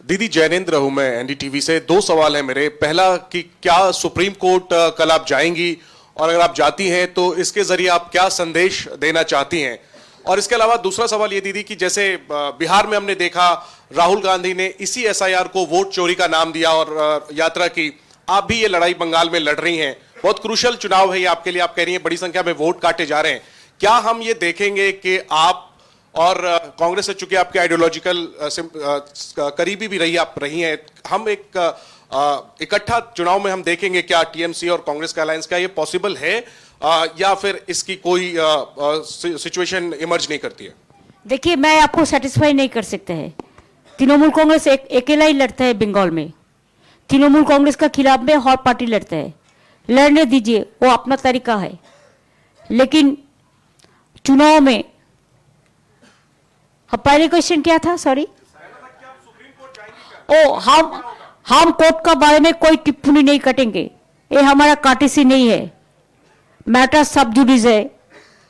दीदी जैनेंद्र हूं मैं NDTV से। दो सवाल है मेरे। पहला कि क्या सुप्रीम कोर्ट कल आप जाएंगी, और अगर आप जाती हैं तो इसके जरिए आप क्या संदेश देना चाहती हैं? और इसके अलावा दूसरा सवाल ये दीदी कि जैसे बिहार में हमने देखा राहुल गांधी ने इसी एसआईआर को वोट चोरी का नाम दिया और यात्रा की। आप भी ये लड़ाई बंगाल में लड़ रही हैं, बहुत क्रूशल चुनाव है ये आपके लिए। आप कह रही हैं बड़ी संख्या में वोट काटे जा रहे हैं। क्या हम ये देखेंगे कि आप और कांग्रेस से, चूंकि आपके आइडियोलॉजिकल करीबी भी रही हैं, हम एक इकट्ठा चुनाव में हम देखेंगे क्या टीएमसी और कांग्रेस का अलायंस? क्या ये पॉसिबल है या फिर इसकी कोई सिचुएशन इमर्ज नहीं करती है? देखिए, मैं आपको सेटिस्फाई नहीं कर सकता है। तृणमूल कांग्रेस अकेला ही लड़ता है बंगाल में। तृणमूल कांग्रेस का खिलाफ में और पार्टी लड़ता है, लड़ने दीजिए, वो अपना तरीका है। लेकिन चुनाव में पहले क्वेश्चन क्या था? सॉरी। ओ, हम कोर्ट का बारे में कोई टिप्पणी नहीं कटेंगे, ये हमारा काटेसी नहीं है। मैटर सब जुडिस है।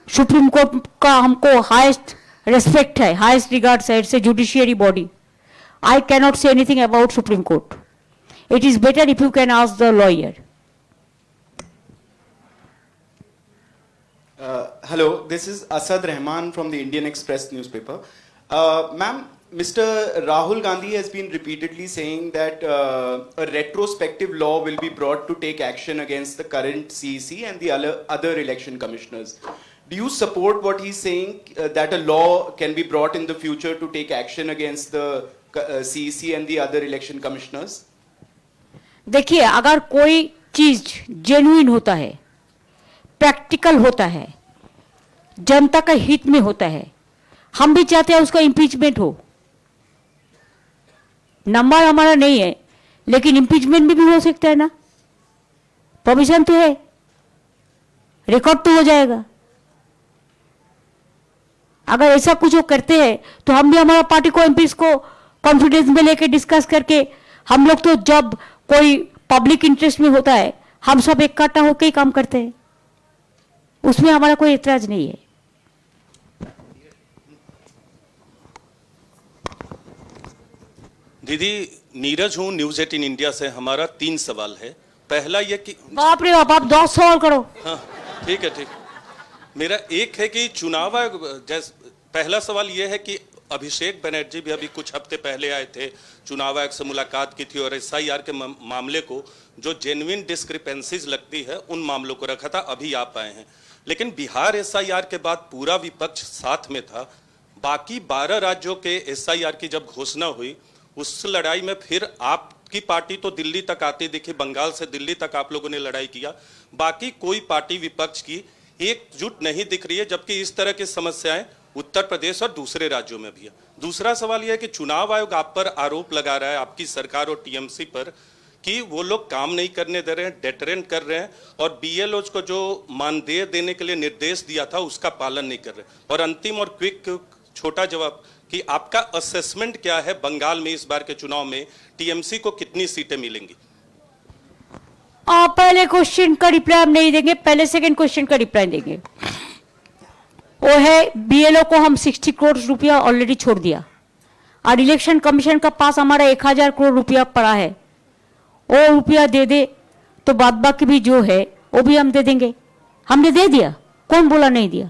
सुप्रीम कोर्ट का हमको हाईएस्ट रेस्पेक्ट है, हाईएस्ट रिगार्ड्स है। It's a judiciary body. I cannot say anything about supreme court. It is better if you can ask the lawyer. Hello, this is Asad Rahman from the Indian Express newspaper. Ma'am, Mr. Rahul Gandhi has been repeatedly saying that a retrospective law will be brought to take action against the current CEC and the other election commissioners. Do you support what he's saying, that a law can be brought in the future to take action against the CEC and the other election commissioners? देखिए, अगर कोई चीज genuine होता है, practical होता है, जनता का हित में होता है, हम भी चाहते हैं उसका इम्पीचमेंट हो। नंबर हमारा नहीं है, लेकिन इम्पीचमेंट भी हो सकता है ना। प्रोविजन तो है, रिकॉर्ड तो हो जाएगा। अगर ऐसा कुछ वो करते हैं तो हम भी हमारा पार्टी को एमपीज को कॉन्फिडेंस में लेके डिस्कस करके, हम लोग तो जब कोई पब्लिक इंटरेस्ट में होता है हम सब इकट्ठा होकर ही काम करते हैं, उसमें हमारा कोई एतराज नहीं है। दीदी नीरज हूं न्यूज 18 इंडिया से। हमारा 3 सवाल है। पहला ये कि बाप रे बाप, आप 10 सवाल करो। हाँ ठीक है, ठीक। मेरा एक है कि चुनाव आयोग, पहला सवाल ये है कि अभिषेक बनर्जी भी अभी कुछ हफ्ते पहले आए थे, चुनाव आयोग से मुलाकात की थी और एसआईआर के मामले को जो जेन्युइन डिस्क्रिपेंसीज लगती है उन मामलों को रखा था। अभी आप आए हैं, लेकिन बिहार एसआईआर के बाद पूरा विपक्ष साथ में था। बाकी 12 राज्यों के एसआईआर की जब घोषणा हुई, उस लड़ाई में फिर आपकी पार्टी तो दिल्ली तक आती दिखी, बंगाल से दिल्ली तक आप लोगों ने लड़ाई किया। बाकी कोई पार्टी विपक्ष की एकजुट नहीं दिख रही है, जबकि इस तरह की समस्याएं उत्तर प्रदेश और दूसरे राज्यों में भी है। दूसरा सवाल यह है कि चुनाव आयोग आप पर आरोप लगा रहा है, आपकी सरकार और टीएमसी पर, कि वो लोग काम नहीं करने दे रहे हैं, डेटरेंट कर रहे हैं, और बीएलओज को जो मानदेय देने के लिए निर्देश दिया था उसका पालन नहीं कर रहे। और अंतिम और क्विक छोटा जवाब कि आपका असेसमेंट क्या है, बंगाल में इस बार के चुनाव में टीएमसी को कितनी सीटें मिलेंगी? पहले क्वेश्चन का रिप्लाई हम नहीं देंगे, पहले सेकंड क्वेश्चन का रिप्लाई देंगे। वो है बीएलओ को हम 60 करोड़ रुपया ऑलरेडी छोड़ दिया, और इलेक्शन कमीशन का पास हमारा 1000 करोड़ रुपया पड़ा है। वो रुपया दे दे तो बाद बाकी भी जो है वो भी हम दे देंगे। हमने दे दिया, कौन बोला नहीं दिया?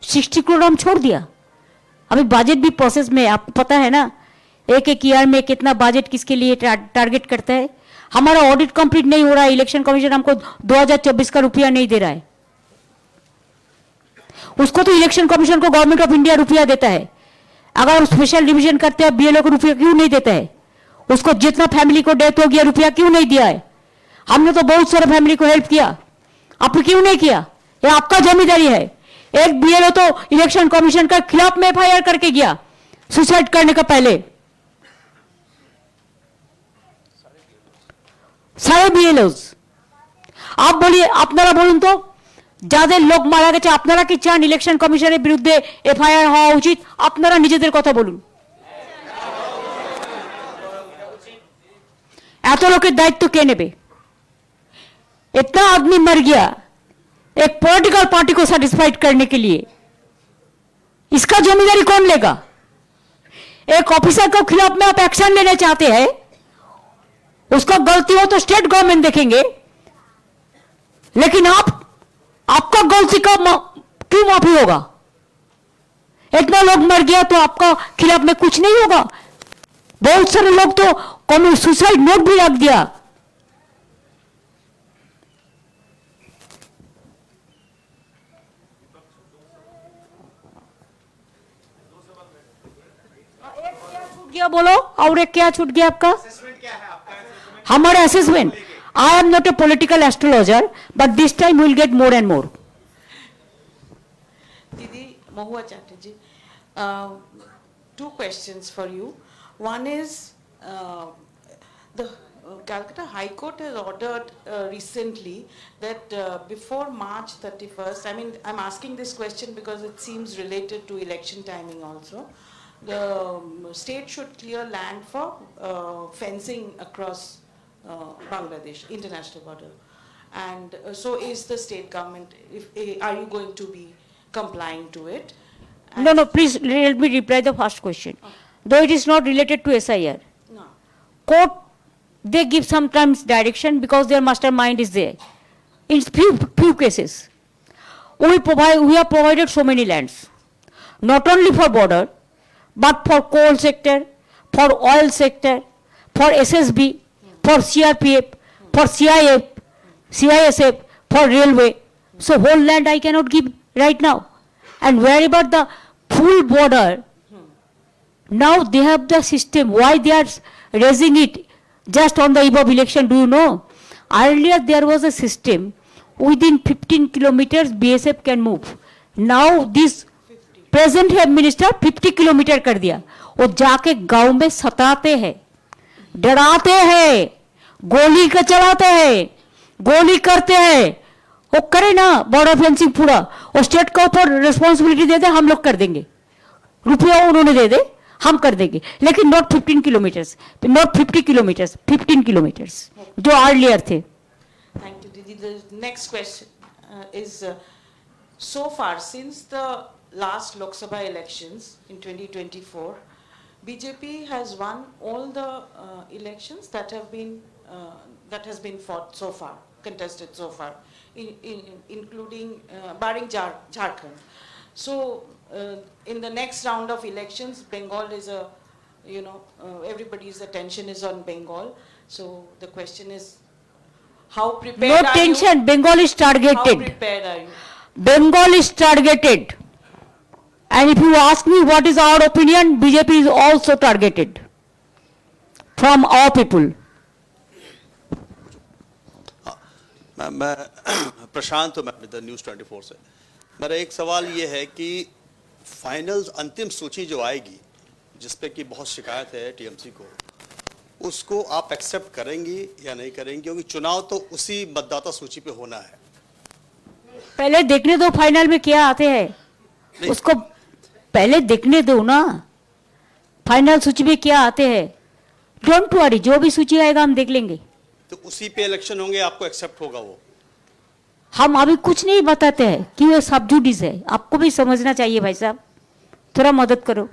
60 करोड़ हम छोड़ दिया। अभी बजट भी प्रोसेस में, आपको पता है ना, एक ईयर में कितना बजट किसके लिए टारगेट करता है। हमारा ऑडिट कंप्लीट नहीं हो रहा है, इलेक्शन कमीशन हमको 2024 का रुपया नहीं दे रहा है। उसको तो इलेक्शन कमीशन को गवर्नमेंट ऑफ इंडिया रुपया देता है। अगर स्पेशल डिवीजन करते हैं, बीएलओ को रुपया क्यों नहीं देता है? उसको जितना फैमिली को डेथ हो गया रुपया क्यों नहीं दिया है? हमने तो बहुत सारे फैमिली को हेल्प किया, आपने क्यों नहीं किया? ये आपका जिम्मेदारी है। एक बीएलओ तो इलेक्शन कमीशन के खिलाफ में एफआईआर करके गया सुसाइड करने का पहले। सारे बीएलओज, आप बोलिए, আপনারা বলুন তো, যাদের লোক মারা গেছে আপনারা কি চান ইলেকশন কমিশনের বিরুদ্ধে এফআইআর হওয়া উচিত? আপনারা নিজেদের কথা বলুন। এত লোকের দায়িত্ব কে নেবে? इतना आदमी मर गया एक पॉलिटिकल पार्टी को सेटिस्फाइड करने के लिए, इसका जिम्मेदारी कौन लेगा? एक ऑफिसर के खिलाफ में आप एक्शन लेना चाहते हैं, उसका गलती हो तो स्टेट गवर्नमेंट देखेंगे, लेकिन आपका गलती का क्यों माफी होगा? इतना लोग मर गया तो आपका खिलाफ में कुछ नहीं होगा? बहुत सारे लोग तो सुसाइड नोट भी रख दिया। गया बोलो, और एक क्या छूट गया आपका? हमारे assessment, I am not a political astrologer, but this time will get more and more. Didi Mahua Chatterjee, two questions for you. One is the Calcutta High Court has ordered recently that before March 31st, I mean, I'm asking this question because it seems related to election timing also. The state should clear land for fencing across Bangladesh, international border. And so is the state government, are you going to be complying to it? And No, please let me reply the first question. Though it is not related to SIR. No. Court, they give sometimes direction because their mastermind is there. In few cases, we have provided so many lands, not only for border, but for coal sector, for oil sector, for SSB, for CRPF, for CISF, for railway. So whole land I cannot give right now. And wherever the full border, now they have the system. Why they are raising it just on the eve of election, do you know? Earlier there was a system, within 15 kilometers BSF can move. Now this present है minister 50 kilometre कर दिया। वो जाके गांव में सताते हैं, डराते हैं, गोली का चलाते हैं, गोली करते हैं। वो करे ना बॉर्डर फेंसिंग पूरा, वो स्टेट के ऊपर रिस्पॉन्सिबिलिटी दे दे, हम लोग कर देंगे, रुपया उन्होंने दे दे, हम कर देंगे, लेकिन not 15 kilometres, not 50 kilometres, 15 kilometres जो अर्लियर थे। Thank you, Didi. The next question is, so far since the last Lok Sabha elections in 2024, BJP has won all the elections that has been fought so far, contested so far, including barring Jharkhand. So in the next round of elections, Bengal is everybody's attention is on Bengal. So the question is, how prepared No are tension, you? Bengal is targeted. How prepared are you? Bengal is targeted. And if you ask me what is our opinion, BJP is also targeted from our people. मैं प्रशांत हूँ, मैं with news 24 से। मेरा एक सवाल ये है कि फाइनल अंतिम सूची जो आएगी, जिस पे कि बहुत शिकायत है टीएमसी को, उसको आप एक्सेप्ट करेंगी या नहीं करेंगी? क्योंकि चुनाव तो उसी मतदाता सूची पे होना है। पहले देखने दो फाइनल में क्या आते हैं, उसको पहले देखने दो ना, फाइनल सूची में क्या आते हैं। डोंट वरी, जो भी सूची आएगा हम देख लेंगे। तो उसी पे इलेक्शन होंगे, आपको एक्सेप्ट होगा वो? हम अभी कुछ नहीं बताते हैं कि ये सब जुडिस है, आपको भी समझना चाहिए भाई साहब, थोड़ा मदद करो।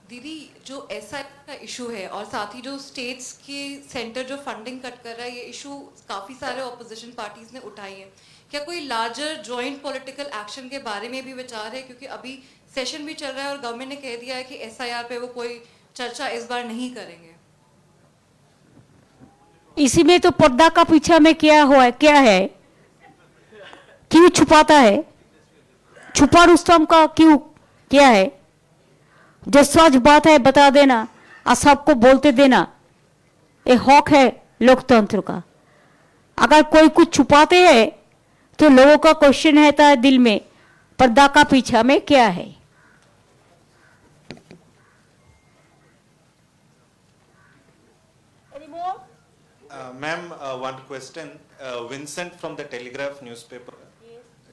दीदी, जो एसआई का इशू है और साथ ही जो स्टेट्स के सेंटर जो फंडिंग कट कर रहा है, ये इशू काफ़ी सारे ऑपोजिशन पार्टीज ने उठाई है। क्या कोई लार्जर जॉइंट पॉलिटिकल एक्शन के बारे में भी विचार है? क्योंकि अभी सेशन भी चल रहा है और गवर्नमेंट ने कह दिया है कि एसआईआर पे वो कोई चर्चा इस बार नहीं करेंगे। इसी में तो पर्दा का पीछे में क्या हुआ है, क्या है, क्यों छुपाता है, छुपा रुस्तम का क्यों, क्या है? जो सच बात है बता देना और सबको बोलते देना, ये हक है लोकतंत्र का। अगर कोई कुछ छुपाते हैं तो लोगों का क्वेश्चन रहता है दिल में, पर्दा का पीछा में क्या है। Ma'am, one question. Vincent from the Telegraph newspaper.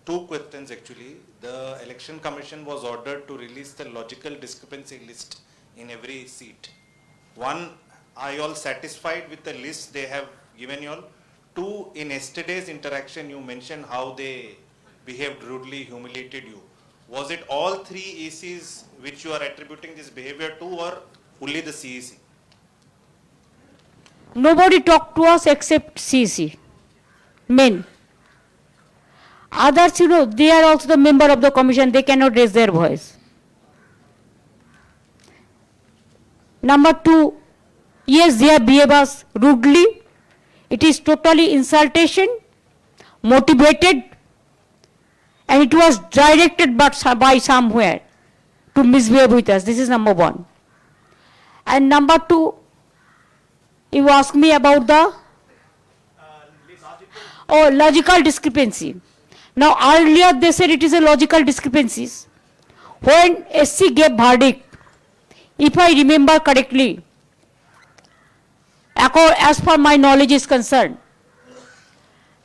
Two questions actually. The Election Commission was ordered to release the logical discrepancy list in every seat. One, are you all satisfied with the list they have given you all? Two, in yesterday's interaction, you mentioned how they behaved rudely, humiliated you. Was it all three ACs which you are attributing this behavior to, or only the CEC? Nobody talked to us except CC, men. Others, they are also the member of the commission, they cannot raise their voice. Number two, yes, they have behaved us rudely. It is totally insultation, motivated, and it was directed by somewhere to misbehave with us. This is number one. And number two, you ask me about the logical discrepancy. Now earlier they said it is a logical discrepancies. When SC gave verdict, if I remember correctly, as far my knowledge is concerned,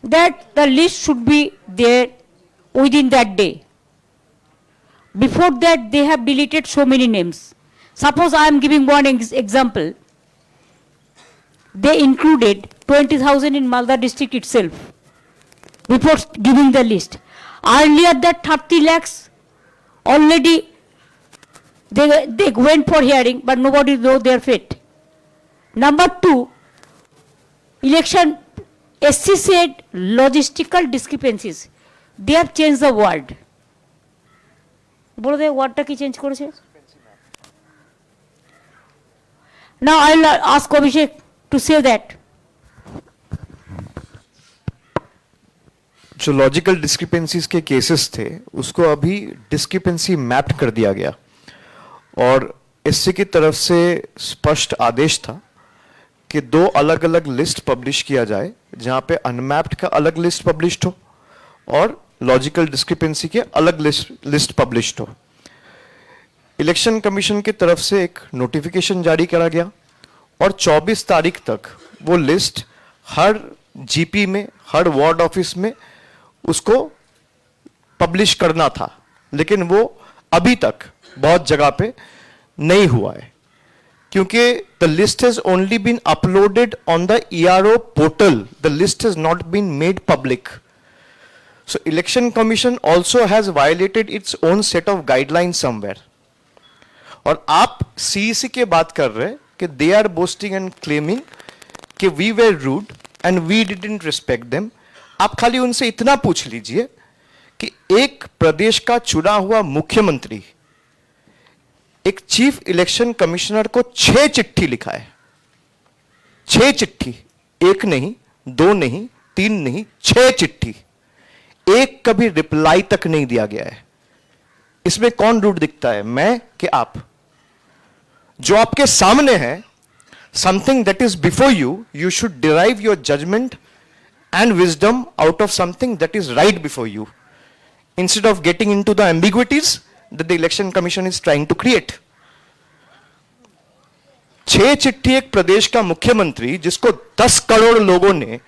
that the list should be there within that day. Before that, they have deleted so many names. Suppose I am giving one example. They included 20,000 in Malda district itself before giving the list. Earlier that 30 lakhs already they went for hearing, but nobody knows their fate. Number two, election, SC said logistical discrepancies. They have changed the word. বলে ওয়ার্ডটা কি change করেছে? Now I'll ask Abhishek to say that. जो logical discrepancies के cases थे उसको अभी discrepancy mapped कर दिया गया और एससी की तरफ से स्पष्ट आदेश था कि दो अलग अलग लिस्ट पब्लिश किया जाए जहां पे अनमैप्ड का अलग लिस्ट पब्लिश्ड हो और लॉजिकल डिस्क्रिपेंसी के अलग लिस्ट पब्लिश्ड हो। इलेक्शन कमीशन की तरफ से एक नोटिफिकेशन जारी करा गया और 24 तारीख तक वो लिस्ट हर जीपी में, हर वार्ड ऑफिस में उसको पब्लिश करना था, लेकिन वो अभी तक बहुत जगह पे नहीं हुआ है क्योंकि the list has only been uploaded on the ERO portal, the list has not been made public. So election commission also has violated its own set of guideline somewhere. और आप सीईसी के बात कर रहे कि they are boasting and claiming कि we were rude and we didn't respect them. आप खाली उनसे इतना पूछ लीजिए कि एक प्रदेश का चुना हुआ मुख्यमंत्री एक चीफ इलेक्शन कमिश्नर को 6 चिट्ठी लिखा है, 6 चिट्ठी, एक नहीं, 2 नहीं, 3 नहीं, 6 चिट्ठी, एक कभी रिप्लाई तक नहीं दिया गया है। इसमें कौन रूड दिखता है, मैं कि आप? जो आपके सामने है, something that is before you, you should derive your judgement and wisdom out of something that is right before you, instead of getting into the ambiguities that the election commission is trying to create. 6 चिट्ठी एक प्रदेश का मुख्यमंत्री जिसको 10 करोड़ लोगों ने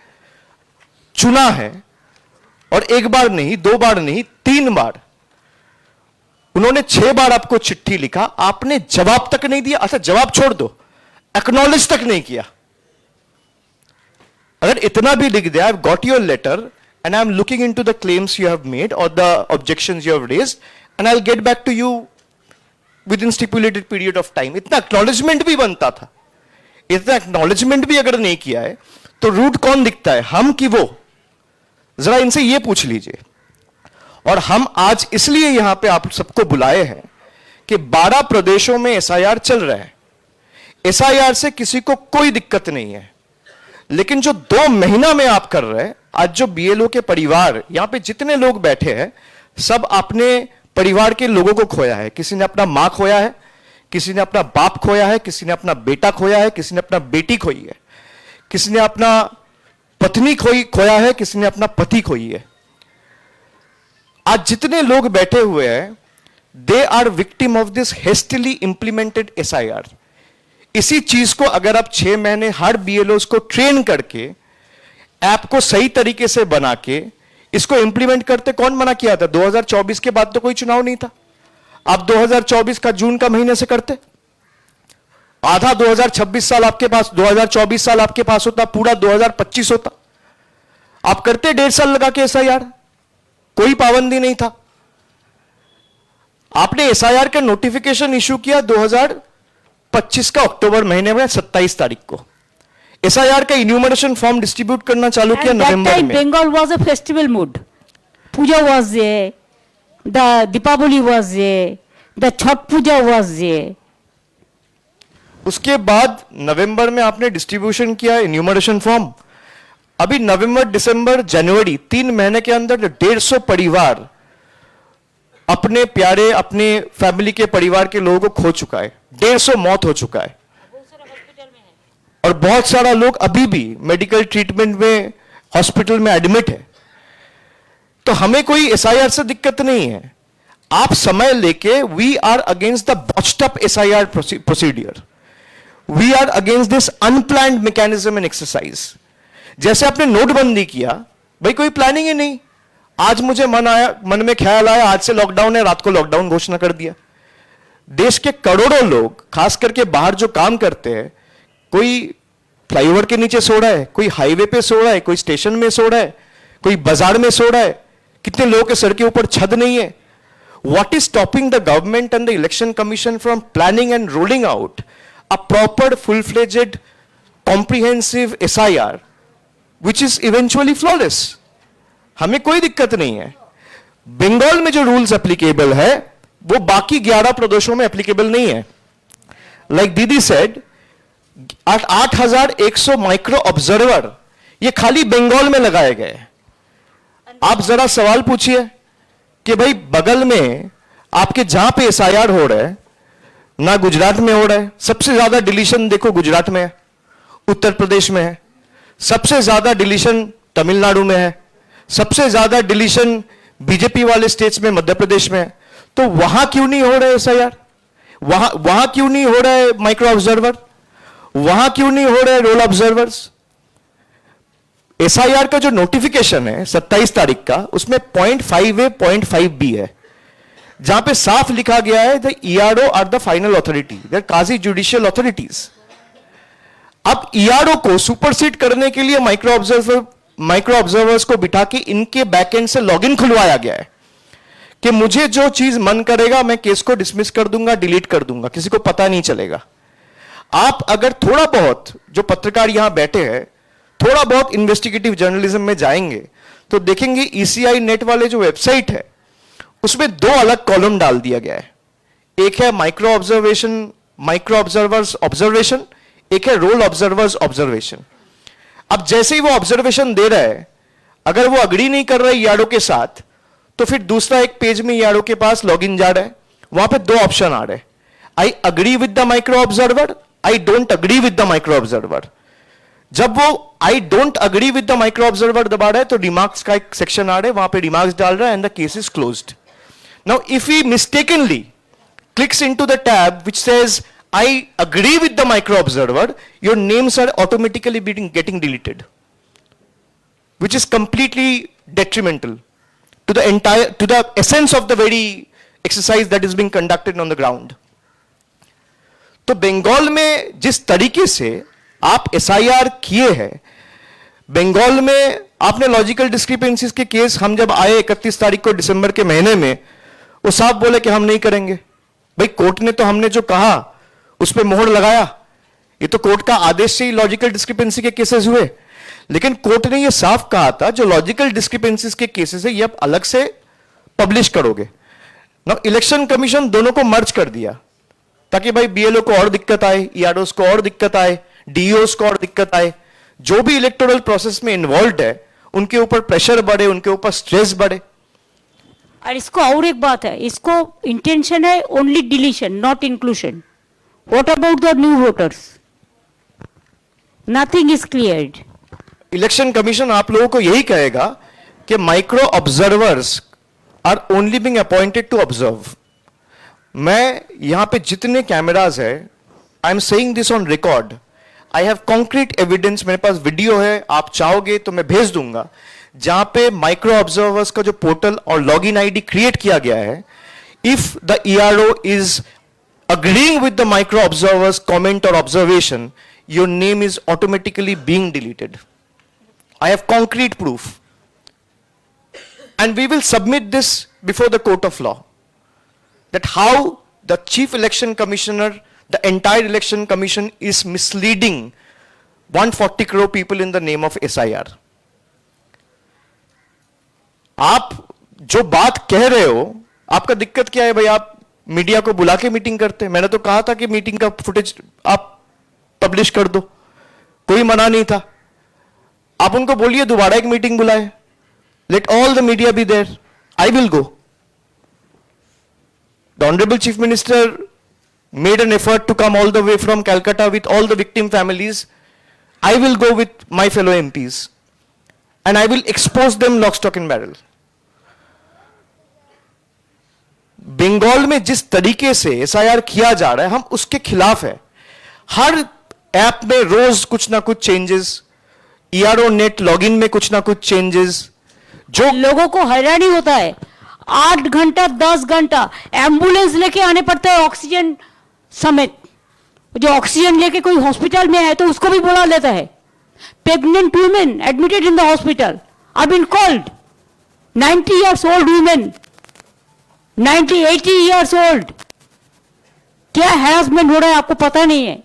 चुना है और एक बार नहीं, 2 बार नहीं, 3 बार, उन्होंने 6 बार आपको चिट्ठी लिखा, आपने जवाब तक नहीं दिया। अच्छा जवाब छोड़ दो, एक्नॉलेज तक नहीं किया। अगर इतना भी लिख दिया, I've got your letter and I'm looking into the claims you have made or the objections you have raised and I'll get back to you within stipulated period of time, इतना acknowledgement भी बनता था। इतना acknowledgement भी अगर नहीं किया है तो रूट कौन दिखता है, हम कि वो? जरा इनसे ये पूछ लीजिए। और हम आज इसलिए यहां पे आप सबको बुलाए हैं कि 12 प्रदेशों में एसआईआर चल रहा है। एसआईआर से किसी को कोई दिक्कत नहीं है, लेकिन जो 2 महीना में आप कर रहे हैं, आज जो बीएलओ के परिवार, यहां पे जितने लोग बैठे हैं सब अपने परिवार के लोगों को खोया है। किसी ने अपना मां खोया है, किसी ने अपना बाप खोया है, किसी ने अपना बेटा खोया है, किसी ने अपना बेटी खोई है, किसी ने अपना पत्नी खोया है, किसी ने अपना पति खोई है। आज जितने लोग बैठे हुए हैं, they are victim of this hastily implemented SIR. इसी चीज को अगर आप 6 महीने हर बीएलओस को ट्रेन करके ऐप को सही तरीके से बना के इसको इंप्लीमेंट करते, कौन मना किया था? 2024 के बाद तो कोई चुनाव नहीं था। आप 2024 का जून का महीने से करते, आधा 2026 साल आपके पास, 2024 साल आपके पास होता, पूरा 2025 होता। आप करते 1.5 साल लगा के एसआईआर, कोई पाबंदी नहीं था। आपने एसआईआर का नोटिफिकेशन इशू किया 2025 का अक्टूबर महीने में 27 तारीख को। एसआईआर का इन्यूमरेशन फॉर्म डिस्ट्रीब्यूट करना चालू किया नवंबर में। Bengal was a festival mood. Puja was there, the Deepavali was there, the Chhath Puja was there. उसके बाद नवंबर में आपने डिस्ट्रीब्यूशन किया इन्यूमरेशन फॉर्म। अभी नवंबर, दिसंबर, जनवरी 3 महीने के अंदर 150 परिवार अपने प्यारे, अपने फैमिली के परिवार के लोगों को खो चुका है। 150 मौत हो चुका है और बहुत सारा लोग अभी भी मेडिकल ट्रीटमेंट में हॉस्पिटल में एडमिट है। तो हमें कोई एसआईआर से दिक्कत नहीं है। आप समय लेके, we are against the botched up SIR procedure, we are against this unplanned mechanism and exercise. जैसे आपने नोटबंदी किया, भाई कोई प्लानिंग ही नहीं। आज मुझे मन में ख्याल आया आज से लॉकडाउन है, रात को लॉकडाउन घोषणा कर दिया। देश के करोड़ों लोग, खास करके बाहर जो काम करते हैं, कोई फ्लाईओवर के नीचे सो रहा है, कोई हाईवे पे सो रहा है, कोई स्टेशन में सो रहा है, कोई बाजार में सो रहा है। कितने लोगों के सर के ऊपर छत नहीं है। What is stopping the government and the election commission from planning and rolling out a proper, full-fledged, comprehensive SIR, which is eventually flawless? हमें कोई दिक्कत नहीं है। बंगाल में जो रूल्स एप्लीकेबल है वो बाकी 11 प्रदेशों में एप्लीकेबल नहीं है। लाइक दीदी सेड, 8,100 माइक्रो ऑब्जर्वर ये खाली बंगाल में लगाए गए। आप जरा सवाल पूछिए कि भाई बगल में आपके जहां पे एसआईआर हो रहा है, ना गुजरात में हो रहा है। सबसे ज्यादा डिलीशन देखो गुजरात में है, उत्तर प्रदेश में है, सबसे ज्यादा डिलीशन तमिलनाडु में है, सबसे ज्यादा डिलीशन बीजेपी वाले स्टेट्स में मध्य प्रदेश में है। तो वहां क्यों नहीं हो रहा है एसआईआर? वहां क्यों नहीं हो रहा है माइक्रो ऑब्जर्वर? वहां क्यों नहीं हो रहे रोल ऑब्जर्वर्स? एसआईआर का जो नोटिफिकेशन है 27 तारीख का, उसमें .5A, .5B है, जहां पे साफ लिखा गया है the ERO are the final authority, they are quasi judicial authorities. अब ईआरओ को सुपरसीड करने के लिए माइक्रो ऑब्जर्वर्स को बिठा के इनके बैकएंड से लॉगिन खुलवाया गया है कि मुझे जो चीज मन करेगा मैं केस को डिसमिस कर दूंगा, डिलीट कर दूंगा, किसी को पता नहीं चलेगा। आप अगर थोड़ा बहुत, जो पत्रकार यहां बैठे हैं, थोड़ा बहुत इन्वेस्टिगेटिव जर्नलिज्म में जाएंगे तो देखेंगे ईसीआई नेट वाले जो वेबसाइट है उसमें 2 अलग कॉलम डाल दिया गया है। एक है माइक्रो ऑब्जर्वर्स ऑब्जर्वेशन, एक है रोल ऑब्जर्वर्स ऑब्जर्वेशन। अब जैसे ही वो ऑब्जर्वेशन दे रहा है, अगर वो अग्री नहीं कर रहा है ईआरओ के साथ, तो फिर दूसरा एक पेज में ईआरओ के पास लॉगिन जा रहा है, वहां पे 2 ऑप्शन आ रहे हैं, आई agree with the micro observer, I don't agree with the micro observer. जब वो I don't agree with the micro observer दबा रहा है तो रिमार्क्स का एक सेक्शन आ रहा है, वहां पे रिमार्क्स डाल रहा है and the case is closed. Now if he mistakenly clicks into the tab which says I agree with the micro observer, your names are automatically getting deleted, which is completely detrimental to the essence of the very exercise that is being conducted on the ground. तो बंगाल में जिस तरीके से आप SIR किए हैं, बंगाल में आपने लॉजिकल डिस्क्रिपेंसीज के केस, हम जब आए 31 तारीख को दिसंबर के महीने में, वो साफ बोले कि हम नहीं करेंगे। भाई कोर्ट ने तो हमने जो कहा उस पर मोहर लगाया, ये तो कोर्ट का आदेश से ही लॉजिकल डिस्क्रिपेंसी के केसेस हुए। लेकिन कोर्ट ने ये साफ कहा था जो लॉजिकल डिस्क्रिपेंसीज के केसेस है ये आप अलग से पब्लिश करोगे ना। इलेक्शन कमीशन दोनों को मर्ज कर दिया ताकि भाई बीएलओ को और दिक्कत आए, ईआरओस को और दिक्कत आए, डीओस को और दिक्कत आए, जो भी इलेक्टोरल प्रोसेस में इन्वॉल्व है उनके ऊपर प्रेशर बढ़े, उनके ऊपर स्ट्रेस बढ़े। और इसको और एक बात है, इसको इंटेंशन है only deletion not inclusion. What about the new voters? Nothing is cleared. Election commission आप लोगों को यही कहेगा कि micro observers are only being appointed to observe. मैं यहां पे जितने कैमराज है, I am saying this on record, I have concrete evidence, मेरे पास वीडियो है, आप चाहोगे तो मैं भेज दूंगा, जहां पे माइक्रो ऑब्जर्वर्स का जो पोर्टल और लॉगिन आईडी क्रिएट किया गया है, if the ERO is agreeing with the micro observer's comment or observation, your name is automatically being deleted. I have concrete proof. And we will submit this before the court of law. That how the chief election commissioner, the entire election commission is misleading 140 crore people in the name of SIR. आप जो बात कह रहे हो, आपका दिक्कत क्या है भाई? आप मीडिया को बुला के मीटिंग करते हैं. मैंने तो कहा था कि मीटिंग का फुटेज आप पब्लिश कर दो, कोई मना नहीं था. आप उनको बोलिए दोबारा एक मीटिंग बुलाए. Let all the media be there. I will go. The Honorable Chief Minister made an effort to come all the way from Calcutta with all the victim families. I will go with my fellow MPs. And I will expose them lock, stock and barrel. Bengal में जिस तरीके से SIR किया जा रहा है, हम उसके खिलाफ है. हर ऐप में रोज कुछ ना कुछ चेंजेस, ERO नेट लॉगिन में कुछ ना कुछ चेंजेस, जो लोगों को हैरानी होता है. 8 घंटा 10 घंटा एम्बुलेंस लेके आने पड़ता है ऑक्सीजन समेत. जो ऑक्सीजन लेके कोई हॉस्पिटल में है तो उसको भी बुला लेता है. Pregnant women admitted in the hospital are been called. 90 years old women, 90-80 years old. क्या हैरासमेंट हो रहा है आपको पता नहीं है.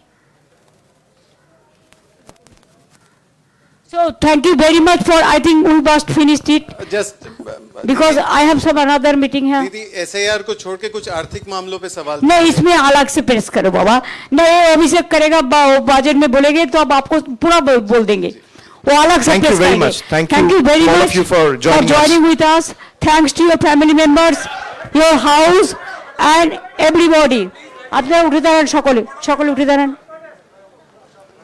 So thank you very much for, I think we must finish it Just because I have some another meeting here. दीदी SIR को छोड़ के कुछ आर्थिक मामलों पे सवाल. नहीं, इसमें अलग से प्रेस करो बाबा. नहीं, अभिषेक करेगा, बजट में बोलेंगे तो अब आपको पूरा बोल देंगे. वो अलग से प्रेस करेंगे. Thank you very much for joining with us. Thanks to your family members, your house and everybody. আপনারা উঠে দাঁড়ান, সকলে উঠে দাঁড়ান,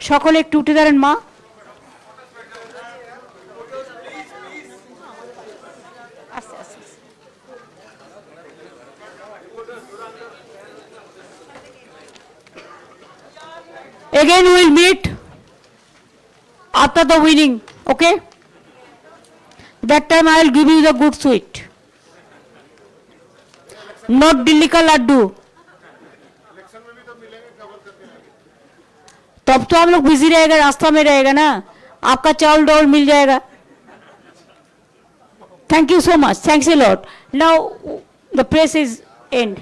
সকলে একটু উঠে দাঁড়ান. মা, again we will meet after the winning, okay? That time I will give you the good sweet, not Delhi का लड्डू. तब तो हम लोग बिजी रहेगा, रास्ता में रहेगा ना. आपका चावल डावल मिल जाएगा. Thank you so much. Thanks a lot. Now the press is end.